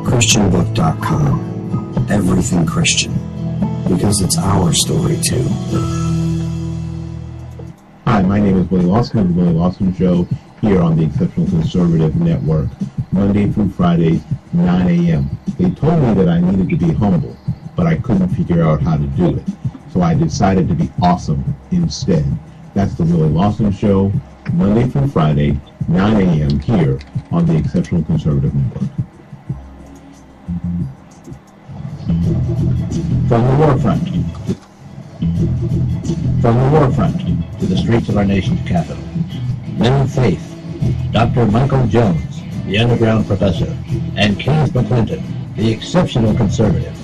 ChristianBook.com. Everything Christian. Because it's our story, too. Hi, my name is Willie Lawson of the Willie Lawson Show here on the Exceptional Conservative Network, Monday through Friday, 9 a.m. They told me that I needed to be humble, but I couldn't figure out how to do it. So I decided to be awesome instead. That's the Willie Lawson Show, Monday through Friday, 9 a.m. here on the Exceptional Conservative Network. From the war front. From the war front to the streets of our nation's capital. Men of faith, Dr. Michael Jones, the underground professor, and Kenneth McClinton, the exceptional conservative,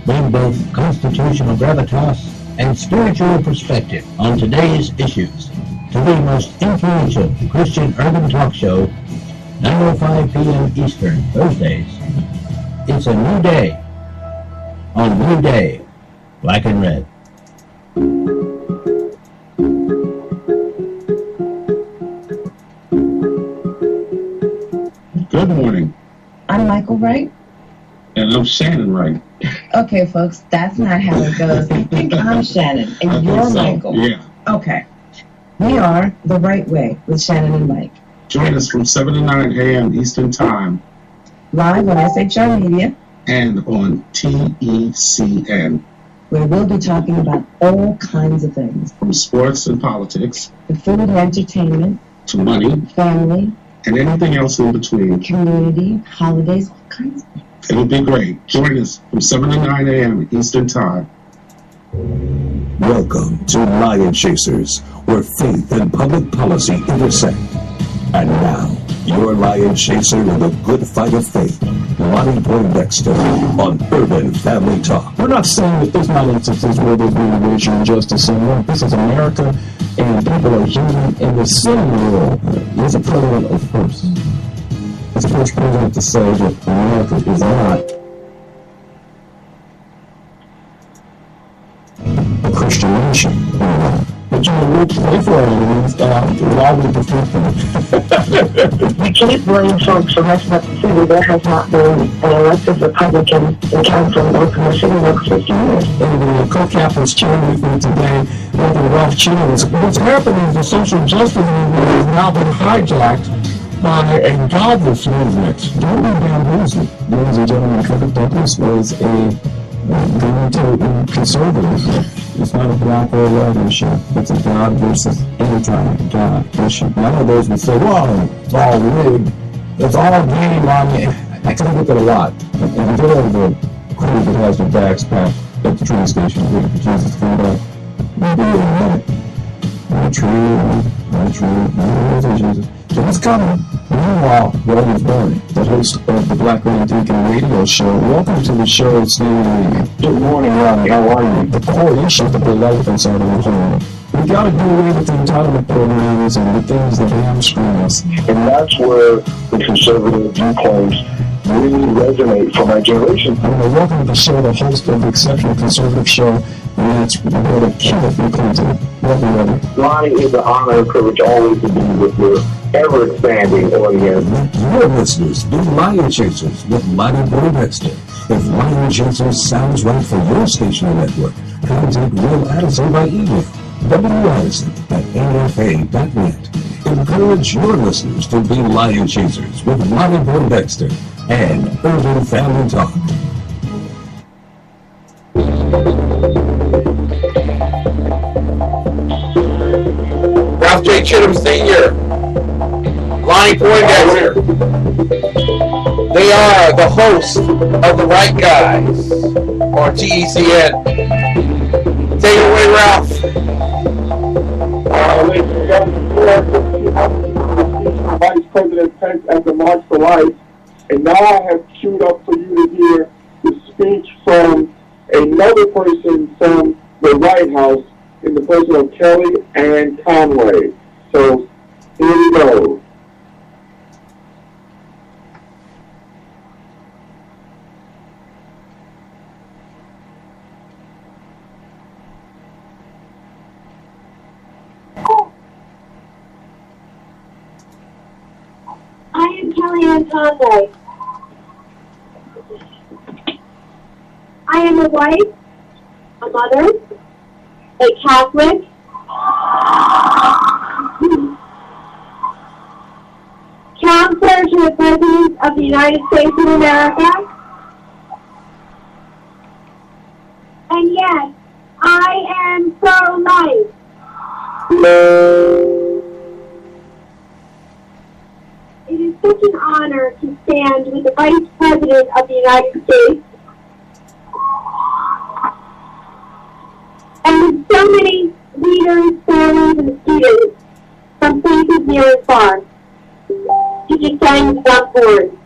bring both constitutional gravitas and spiritual perspective on today's issues to the most influential Christian urban talk show, 9:05 p.m. Eastern, Thursdays. It's a new day on Blue Day, Black and Red. Good morning. I'm Michael Wright. And I'm Shannon Wright. Okay, folks, that's not how it goes. I think I'm Shannon, and you're Michael. Yeah. Okay. We are The Right Way with Shannon and Mike. Join us from 7 to 9 a.m. Eastern Time. Live on SHR Media. And on TECN. Where we'll be talking about all kinds of things. From sports and politics. To food and entertainment. To money. Family. And anything else in between. Community, holidays, all kinds of things. It'll be great. Join us from 7 to 9 a.m. Eastern Time. Welcome to Lion Chasers, where faith and public policy intersect. And now, your Lion Chaser with a good fight of faith, Lonnie Poindexter on Urban Family Talk. We're not saying that there's not instances where there's been racial injustice somewhere. This is America, and people are human, and the sin in the world. There's a president of first. He's the first president to say that America is not a Christian nation. But you know, we'll pray for our enemies, while we defeat them. We can't blame folks for messing up the city. There has not been an elected Republican in council in Oklahoma City in over 50 years. And the co-captain's chair with me today, Reverend Ralph Childs. What's happening is the social justice movement has now been hijacked by a godless movement. Don't be bamboozled. Ladies and gentlemen, Kirk Douglas was a gun-toting conservative. It's not a black or a white issue. It's a God versus anti-God issue. None of those would say, well, it's all rigged. It's all game on me. I kind of look at a lot. And there are the crew that has their bags packed at the train station waiting for Jesus to come back. Maybe in a minute. Not true. Jesus. So what's coming? Meanwhile, William Barney, the host of the Black Lady Deacon radio show. Welcome to the show, Steve. Good morning, Ronnie. How are you? The core issue that the elephants out of the home. We got to do away with the entitlement programs and the things that hamstring us. And that's where the conservative viewpoints really resonate for my generation. Welcome to the show, the host of the Exceptional Conservative Show, and that's Brother Kenneth McClinton. Welcome, brother. Lonnie, it's an honor and privilege always to be with your ever-expanding audience. Your listeners, be Lion Chasers with Lonnie Poindexter. If Lion Chasers sounds right for your station or network, contact Will Addison by email, waddison@nfa.net. Encourage your listeners to be Lion Chasers with Lonnie Poindexter and Urban Family Talk. Ralph J. Chittum Sr., Lonnie Poindexter. They are the hosts of The Right Guys on TECN. Take it away, Ralph. Ladies and gentlemen, Vice President Pence at the March for Life. And now I have queued up for you to hear the speech from a another person from the White House in the person of Kelly Ann Conway. So here we go. I am Kelly Ann Conway. I am a wife, a mother, a Catholic, counselor to the President of the United States of America, and yes, I am pro-life. It is such an honor to stand with the Vice President of the United States and with so many leaders, families, and students from places near and far to defend that board.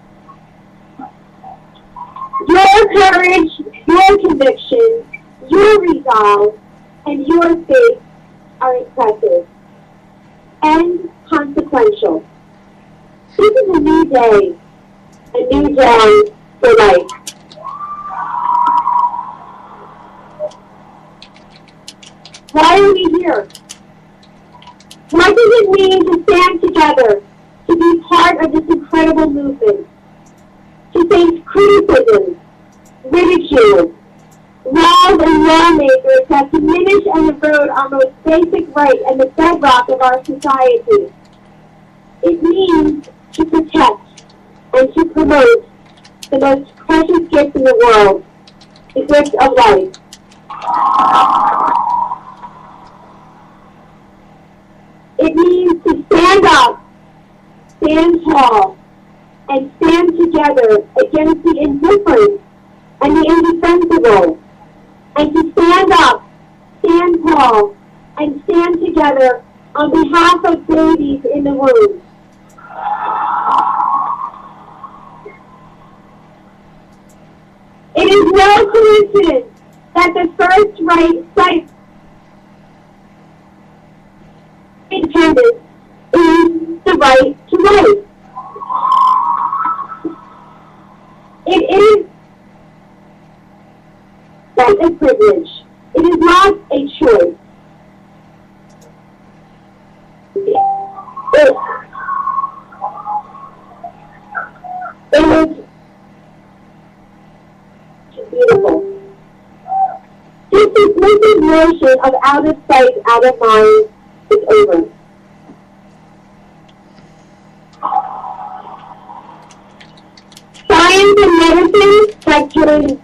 Your courage, your conviction, your resolve, and your faith are impressive and consequential. This is a new day for life. Why are we here? What does it mean to stand together, to be part of this incredible movement, to face criticism, ridicule, laws and lawmakers that diminish and erode our most basic right and the bedrock of our society? It means to protect and to promote the most precious gift in the world, the gift of life. It means to stand up, stand tall, and stand together against the indifferent and the indefensible, and to stand up, stand tall, and stand together on behalf of babies in the womb. It is no coincidence that the first right site independence is the right to life. It is a privilege. It is not a choice. It is beautiful. This dismissive notion of out of sight, out of mind is over. Science and medicine have joined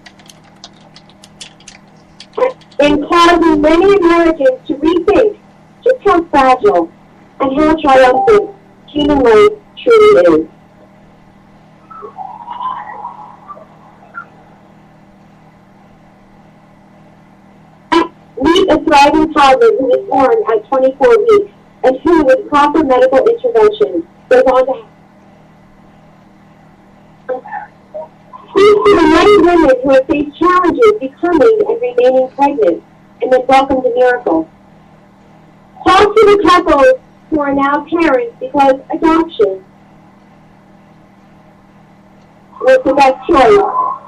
in causing many Americans to rethink just how fragile and how triumphant human life truly is. Meet a thriving toddler who was born at 24 weeks and who, with proper medical intervention, goes on to speak to the many women who have faced challenges becoming and remaining pregnant and then welcomed a miracle. Talk to the couples who are now parents because adoption was the best choice.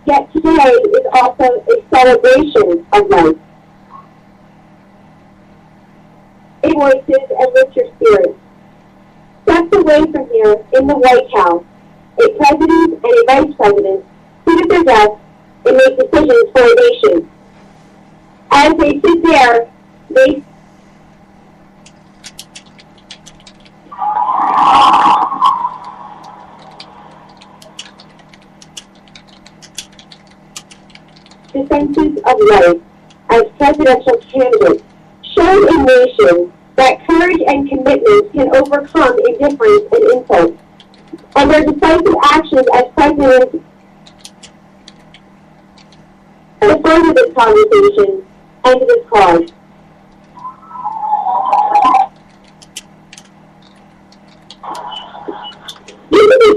Yet today is also a celebration of life. It voices and lifts your spirits. Steps away from here in the White House, a president and a vice president sit at their desks and make decisions for a nation. As they sit there, they defenses of life as presidential candidates showed a nation that courage and commitment can overcome indifference and insult, and their decisive actions as presidents to further this conversation and this cause.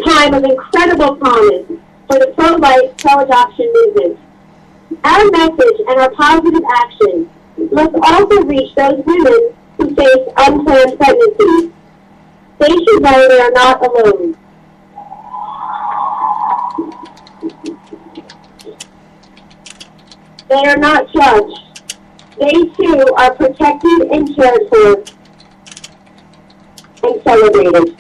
time of incredible promise for the pro-life, pro-adoption movement. Our message and our positive action must also reach those women who face unplanned pregnancies. They should know they are not alone. They are not judged. They too are protected and cared for and celebrated.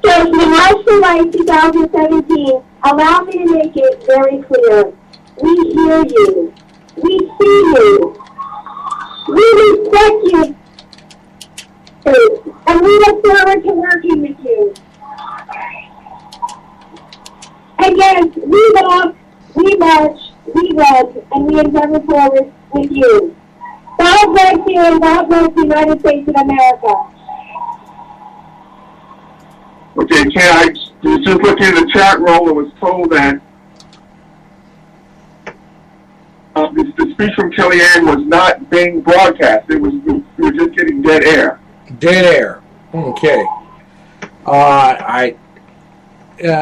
So for the March for Life 2017, allow me to make it very clear. We hear you. We see you. We respect you. And we look forward to working with you. And yes, we walk, we march, we run, and we endeavor forward with you. God bless you, and God bless the United States of America. Okay, Ken, I was just looking in the chat room and was told that the speech from Kellyanne was not being broadcast. We were just getting dead air. Dead air. Okay.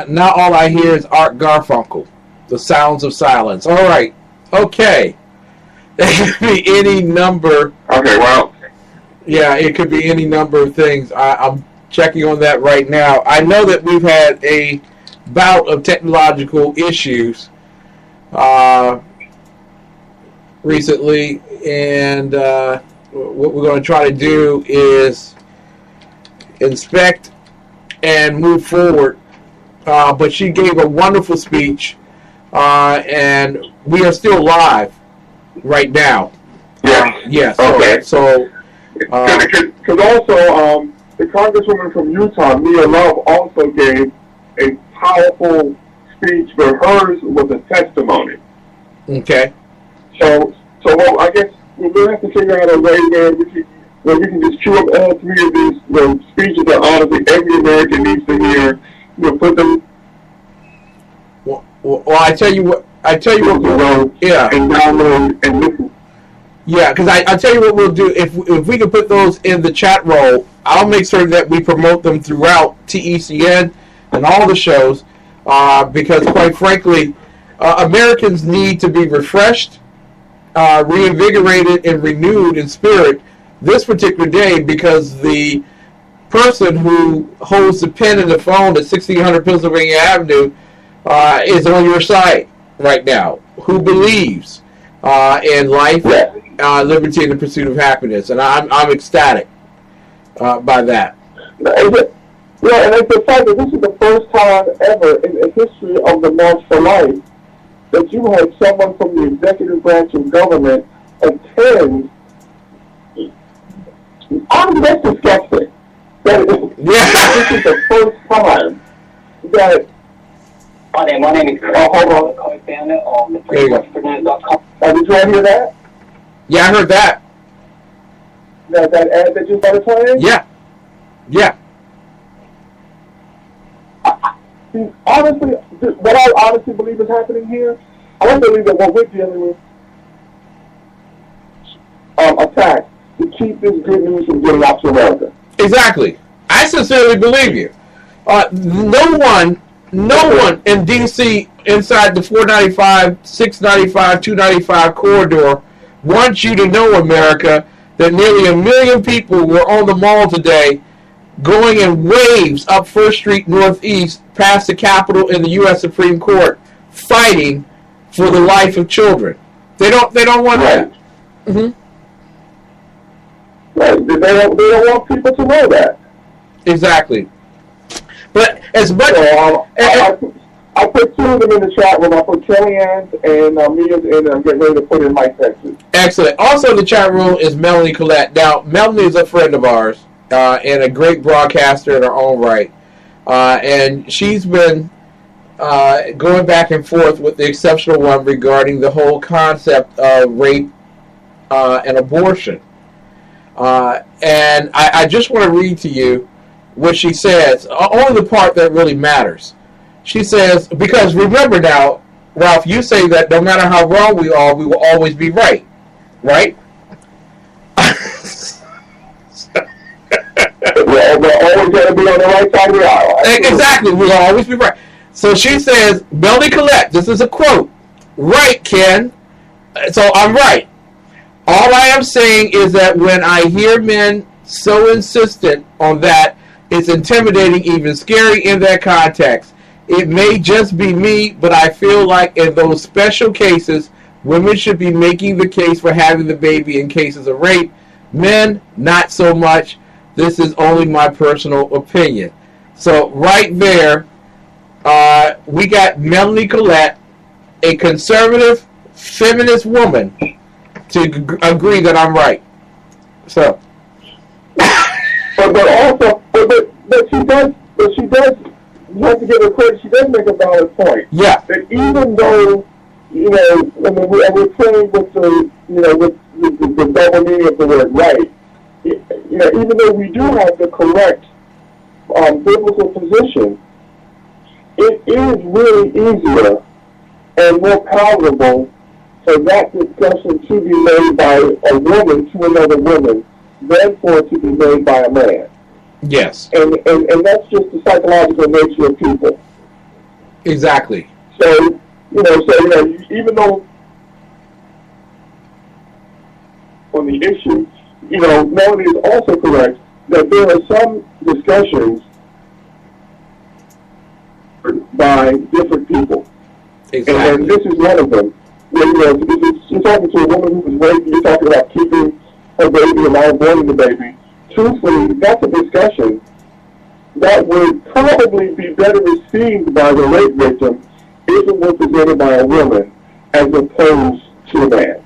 Now all I hear is Art Garfunkel, The Sounds of Silence. All right. Okay. It could be any number. Okay, well. Yeah, it could be any number of things. I'm checking on that right now. I know that we've had a bout of technological issues recently, and what we're going to try to do is inspect and move forward. But she gave a wonderful speech, and we are still live right now. Yes. Yes. Okay. So, because also the Congresswoman from Utah, Mia Love, also gave a powerful speech, but hers was a testimony. Okay. So well, I guess we're going to have to figure out a way where we can just chew up all three of these speeches that honestly every American needs to hear. Put them. Well, I tell you what. Yeah. And download and listen. Yeah, because I tell you what we'll do. If we can put those in the chat roll, I'll make sure that we promote them throughout TECN and all the shows, because quite frankly, Americans need to be refreshed, reinvigorated, and renewed in spirit this particular day, because the person who holds the pen and the phone at 1600 Pennsylvania Avenue is on your side right now, who believes in life, liberty, and the pursuit of happiness. And I'm ecstatic by that. Yeah, and it's the fact that this is the first time ever in the history of the March for Life that you had someone from the executive branch of government attend. That's disgusting. This is the first time that. My name is hold on. There you go. Did you all hear that? Yeah, I heard that. That ad that you started playing? Yeah. Yeah. Honestly, what I honestly believe is happening here, I believe that what we're dealing with attacks to keep this good news from getting out to America. Exactly. I sincerely believe you. No one in D.C. inside the 495, 695, 295 corridor wants you to know, America, that nearly 1 million people were on the mall today, going in waves up First Street Northeast past the Capitol and the U.S. Supreme Court, fighting for the life of children. They don't want that. Mm-hmm. Right. They don't want people to know that. Exactly. But as much I put two of them in the chat room. I put Kellyanne's and Mia's, and I'm getting ready to put in Mike Texas. Excellent. Also in the chat room is Melanie Collette. Now, Melanie is a friend of ours and a great broadcaster in her own right. And she's been going back and forth with the Exceptional One regarding the whole concept of rape and abortion. And I just want to read to you what she says, only the part that really matters. She says, because remember now, Ralph, you say that no matter how wrong we are, we will always be right. Right? Right. always got to be on the right side of the aisle. Exactly. We'll always be right. So she says, Melanie Collette, this is a quote. Right, Ken. So I'm right. All I am saying is that when I hear men so insistent on that, it's intimidating, even scary in that context. It may just be me, but I feel like in those special cases, women should be making the case for having the baby in cases of rape. Men, not so much. This is only my personal opinion. So right there, we got Melanie Collette, a conservative, feminist woman, to agree that I'm right. So, but she does. You have to give her credit. She does make a valid point. Yeah. That even though we're playing with the double meaning of the word right. Even though we do have the correct biblical position, it is really easier and more palatable for that discussion to be made by a woman to another woman than for it to be made by a man. Yes. And that's just the psychological nature of people. Exactly. So, even though on the issue, Melanie is also correct that there are some discussions by different people. Exactly. And this is one of them. You're talking to a woman who was raped, you're talking about keeping her baby and not aborting the baby. Truthfully, that's a discussion that would probably be better received by the rape victim if it was presented by a woman as opposed to a man.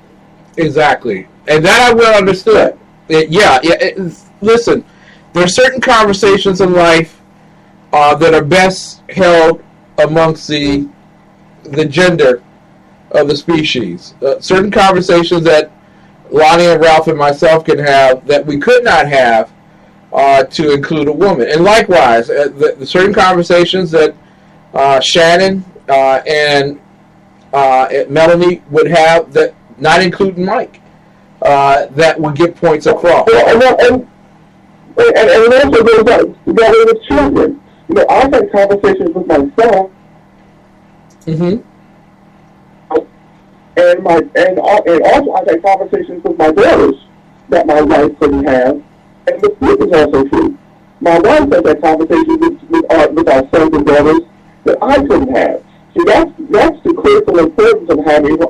Exactly. And that I well understood. Listen, there are certain conversations in life that are best held amongst the gender of the species. Certain conversations that Lonnie and Ralph and myself can have that we could not have to include a woman. And likewise, the certain conversations that Shannon and Melanie would have that not including Mike, that would get points across. And it also goes out together with children. I've had conversations with myself. Mm-hmm. And also I've had conversations with my daughters that my wife couldn't have. And the flip is also true. My wife has had conversations with our sons and daughters that I couldn't have. See, that's the critical importance of having, a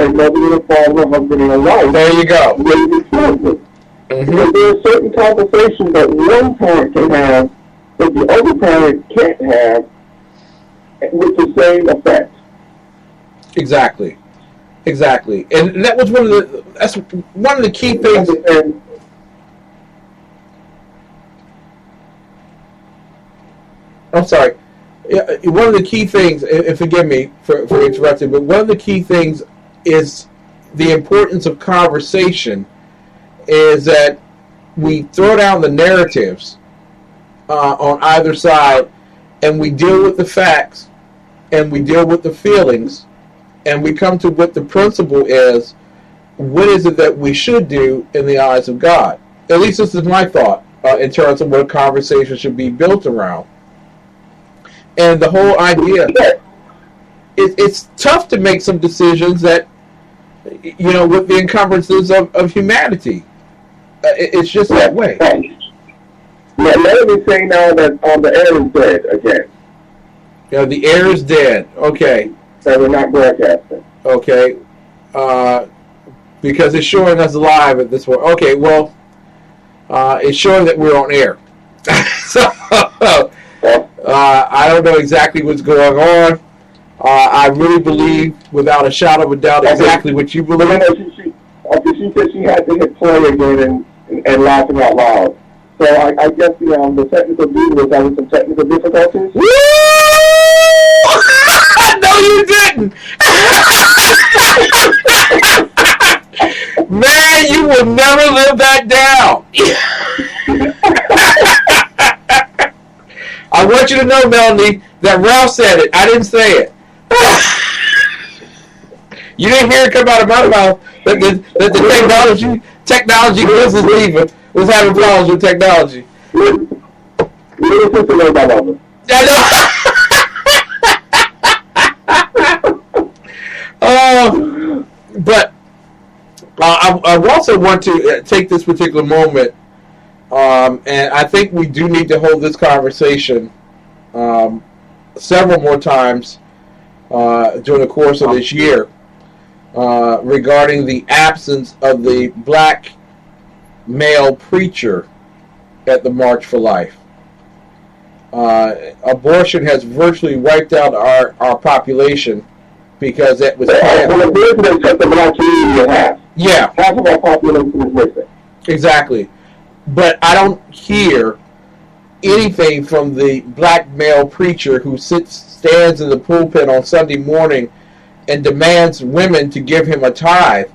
mother and a father, a husband and a wife. There you go. Raising children. Mm-hmm. Because there are certain conversations that one parent can have that the other parent can't have with the same effect. Exactly. And that was that's one of the key things. I'm sorry. One of the key things, and forgive me for interrupting, but one of the key things is the importance of conversation is that we throw down the narratives on either side and we deal with the facts and we deal with the feelings and we come to what the principle is. What is it that we should do in the eyes of God? At least this is my thought in terms of what a conversation should be built around. And the whole idea, it's tough to make some decisions that, with the encumbrances of humanity. It's just that way. Let me say now that the air is dead again. The air is dead. Okay. So we're not broadcasting. Okay. Because it's showing us live at this point. Okay, well, it's showing that we're on air. So, I don't know exactly what's going on. I really believe, without a shadow of a doubt, exactly what you believe. She said she had to hit play again and laughing out loud. So I guess the technical dude was having some technical difficulties. Woo! No, you didn't. Man, you will never live that down. I want you to know, Melanie, that Ralph said it. I didn't say it. You didn't hear it come out of my mouth that the technology business leader was having problems with technology. Little sister knows I love her. But I also want to take this particular moment, and I think we do need to hold this conversation several more times during the course of this year regarding the absence of the black male preacher at the March for Life. Abortion has virtually wiped out our population because it was planned. Well, abortion has cut the black community in half. Yeah. Half of our population is missing. Exactly. But I don't hear anything from the black male preacher who stands in the pulpit on Sunday morning and demands women to give him a tithe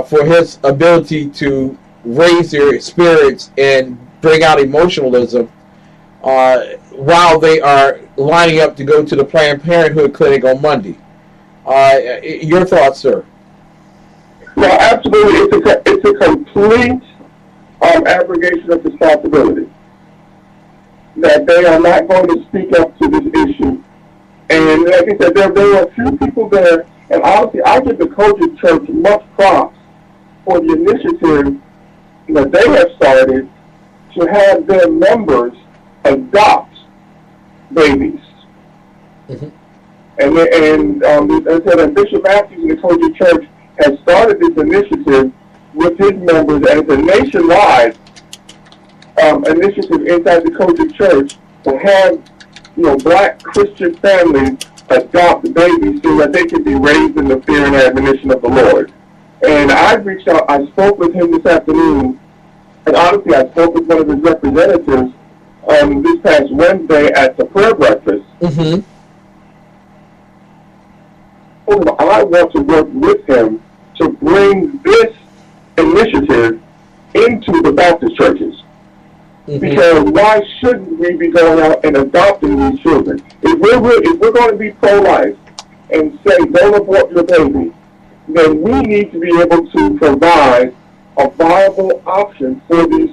for his ability to raise their spirits and bring out emotionalism while they are lining up to go to the Planned Parenthood clinic on Monday. Your thoughts, sir? No, absolutely. It's a complete abrogation of responsibility. That they are not going to speak up to this issue. And like I said, there are a few people there, and honestly, I give the Kojic Church much props for the initiative that they have started to have their members adopt babies. Mm-hmm. And Bishop Matthews in the Kojic Church has started this initiative with his members, and it's a nationwide initiative inside the Kojic Church to have, black Christian families adopt babies so that they can be raised in the fear and admonition of the Lord. And I reached out, I spoke with him this afternoon, and honestly, I spoke with one of his representatives this past Wednesday at the prayer breakfast. Mm-hmm. I want to work with him to bring this initiative into the Baptist churches. Mm-hmm. Because why shouldn't we be going out and adopting these children? If we're going to be pro-life and say don't abort your baby, then we need to be able to provide a viable option for these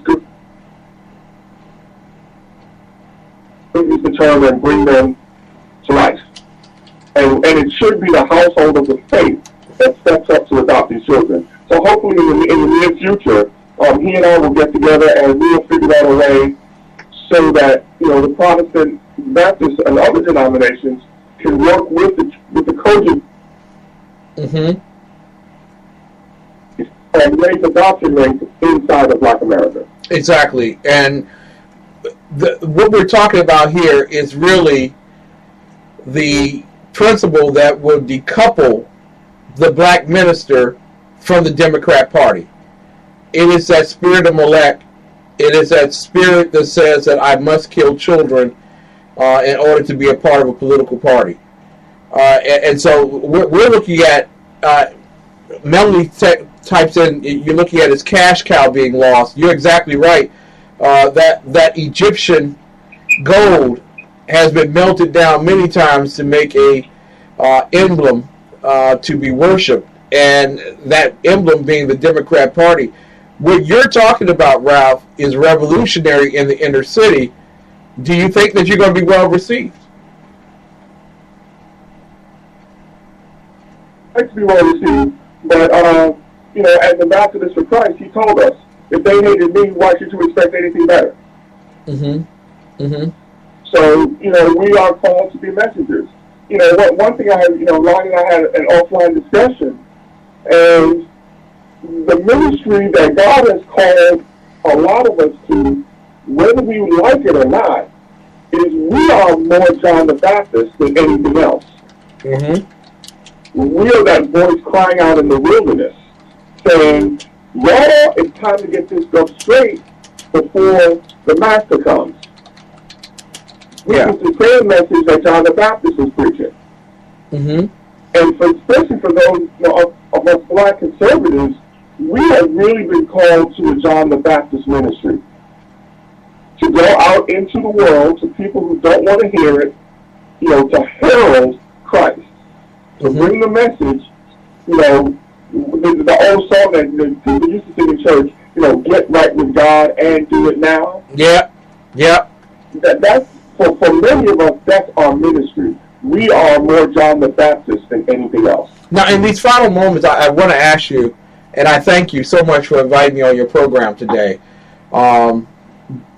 babies to turn and bring them to life. And it should be the household of the faith that steps up to adopt these children. So hopefully in the near future, he and I will get together and we'll figure out a way so that, the Protestant, Baptist, and other denominations can work with the Kojic mm-hmm. and raise adoption rates inside of Black America. Exactly. And what we're talking about here is really the principle that will decouple the black minister from the Democrat Party. It is that spirit of Molech. It is that spirit that says that I must kill children in order to be a part of a political party. And so we're looking at, Melanie types in, you're looking at his cash cow being lost. You're exactly right. That Egyptian gold has been melted down many times to make a emblem to be worshipped, and that emblem being the Democrat Party. What you're talking about, Ralph, is revolutionary in the inner city. Do you think that you're going to be well received? I'd like to be well received, but as ambassadors for Christ, he told us, if they hated me, why should you expect anything better? Mm-hmm. Mm-hmm. So, we are called to be messengers. One thing I had, Lonnie and I had an offline discussion, and the ministry that God has called a lot of us to, whether we like it or not, is we are more John the Baptist than anything else. Mm-hmm. We are that voice crying out in the wilderness, saying, y'all, it's time to get this stuff straight before the master comes. Yeah. It's the same message that John the Baptist was preaching. Mm-hmm. And especially for those of us black conservatives, we have really been called to a John the Baptist ministry. To go out into the world to people who don't want to hear it, to herald Christ. To bring the message, the old song that people used to sing in church, get right with God and do it now. Yeah. Yeah. that's for many of us, that's our ministry. We are more John the Baptist than anything else. Now, in these final moments, I want to ask you, and I thank you so much for inviting me on your program today. I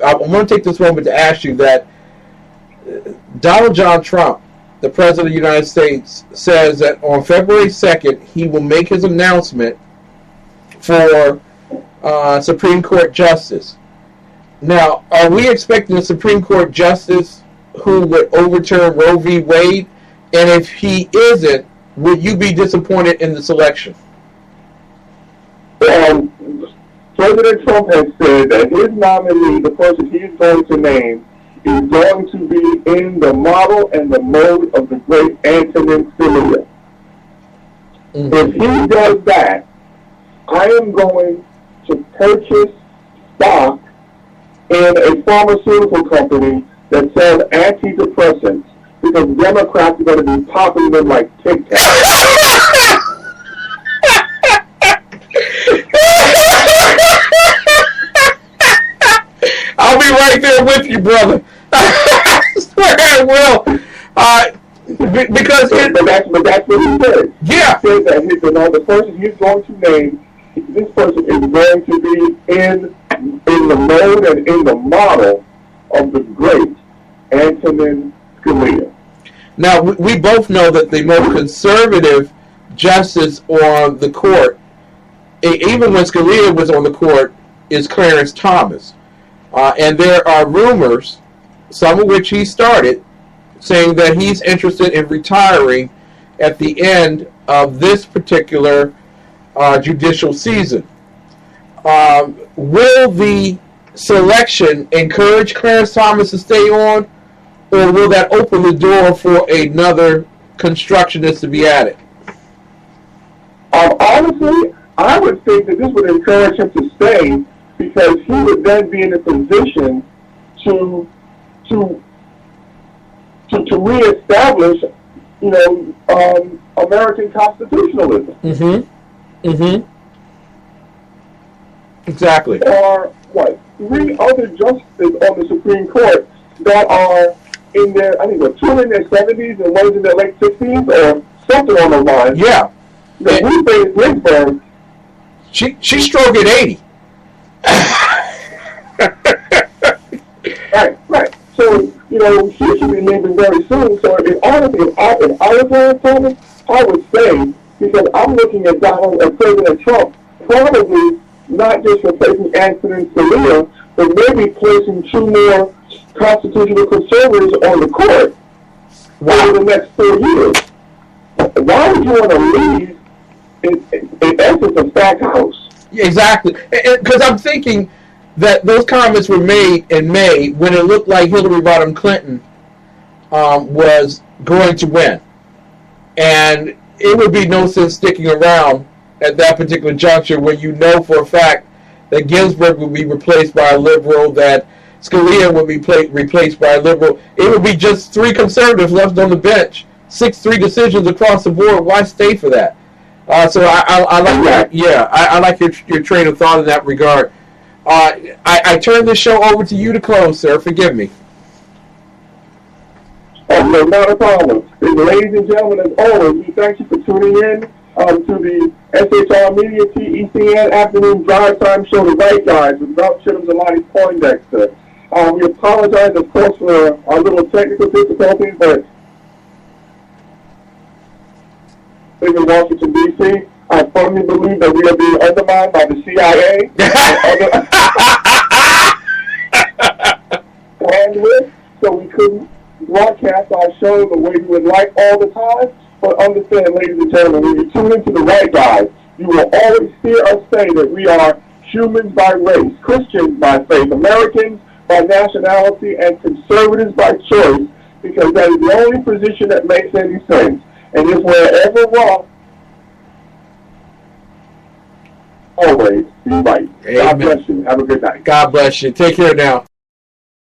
want to take this moment to ask you that Donald John Trump, the President of the United States, says that on February 2nd, he will make his announcement for Supreme Court Justice. Now, are we expecting a Supreme Court Justice who would overturn Roe v. Wade? And if he isn't, would you be disappointed in the selection? President Trump has said that his nominee, the person he's going to name, is going to be in the model and the mode of the great Antonin Scalia. If he does that, I am going to purchase stock in a pharmaceutical company that sells antidepressants because Democrats are going to be popping them like Tic Tacs. I'll be right there with you, brother. I swear I will. Because but that's what he said. Yeah. He said that the person he's going to name, this person is going to be in the mode and in the model of the great Antonin Scalia. Now, we both know that the most conservative justice on the court, even when Scalia was on the court, is Clarence Thomas. And there are rumors, some of which he started, saying that he's interested in retiring at the end of this particular judicial season. Will the selection encourage Clarence Thomas to stay on, or will that open the door for another constructionist to be added? Honestly, I would think that this would encourage him to stay because he would then be in a position to reestablish, American constitutionalism. Exactly. There are, 3 other justices on the Supreme Court that are in their, I think, two in their 70s and one's in their late 60s or something on the line. Yeah. Ruth Bader Ginsburg, she struck at 80. Right. So, she should be leaving very soon. So, if I was Clarence Thomas, I would say, because I'm looking at President Trump probably not just replacing Antonin Scalia, but maybe placing 2 more constitutional conservatives on the court over the next 4 years. Why would you want to leave in essence a stacked house? Yeah, exactly. Because I'm thinking that those comments were made in May when it looked like Hillary Rodham Clinton was going to win. And it would be no sense sticking around at that particular juncture when you know for a fact that Ginsburg would be replaced by a liberal, that Scalia would be replaced by a liberal. It would be just 3 conservatives left on the bench. 6-3 decisions across the board. Why stay for that? So I like that. Yeah, I like your train of thought in that regard. I turn this show over to you to close, sir. Forgive me. Oh, no, not a problem. Ladies and gentlemen, as always, we thank you for tuning in to the SHR Media TECN Afternoon Drive Time Show, The Right Guys, with Ralph Chittums and Lonnie Poindexter. We apologize, of course, for our little technical difficulties, but in Washington, D.C., I firmly believe that we are being undermined by the CIA and so we couldn't broadcast our show the way we would like all the time. But understand, ladies and gentlemen, when you tune into The Right Guys, you will always hear us say that we are humans by race, Christians by faith, Americans by nationality, and conservatives by choice, because that is the only position that makes any sense. And if we're ever wrong, always be right. Amen. God bless you. Have a good night. God bless you. Take care now.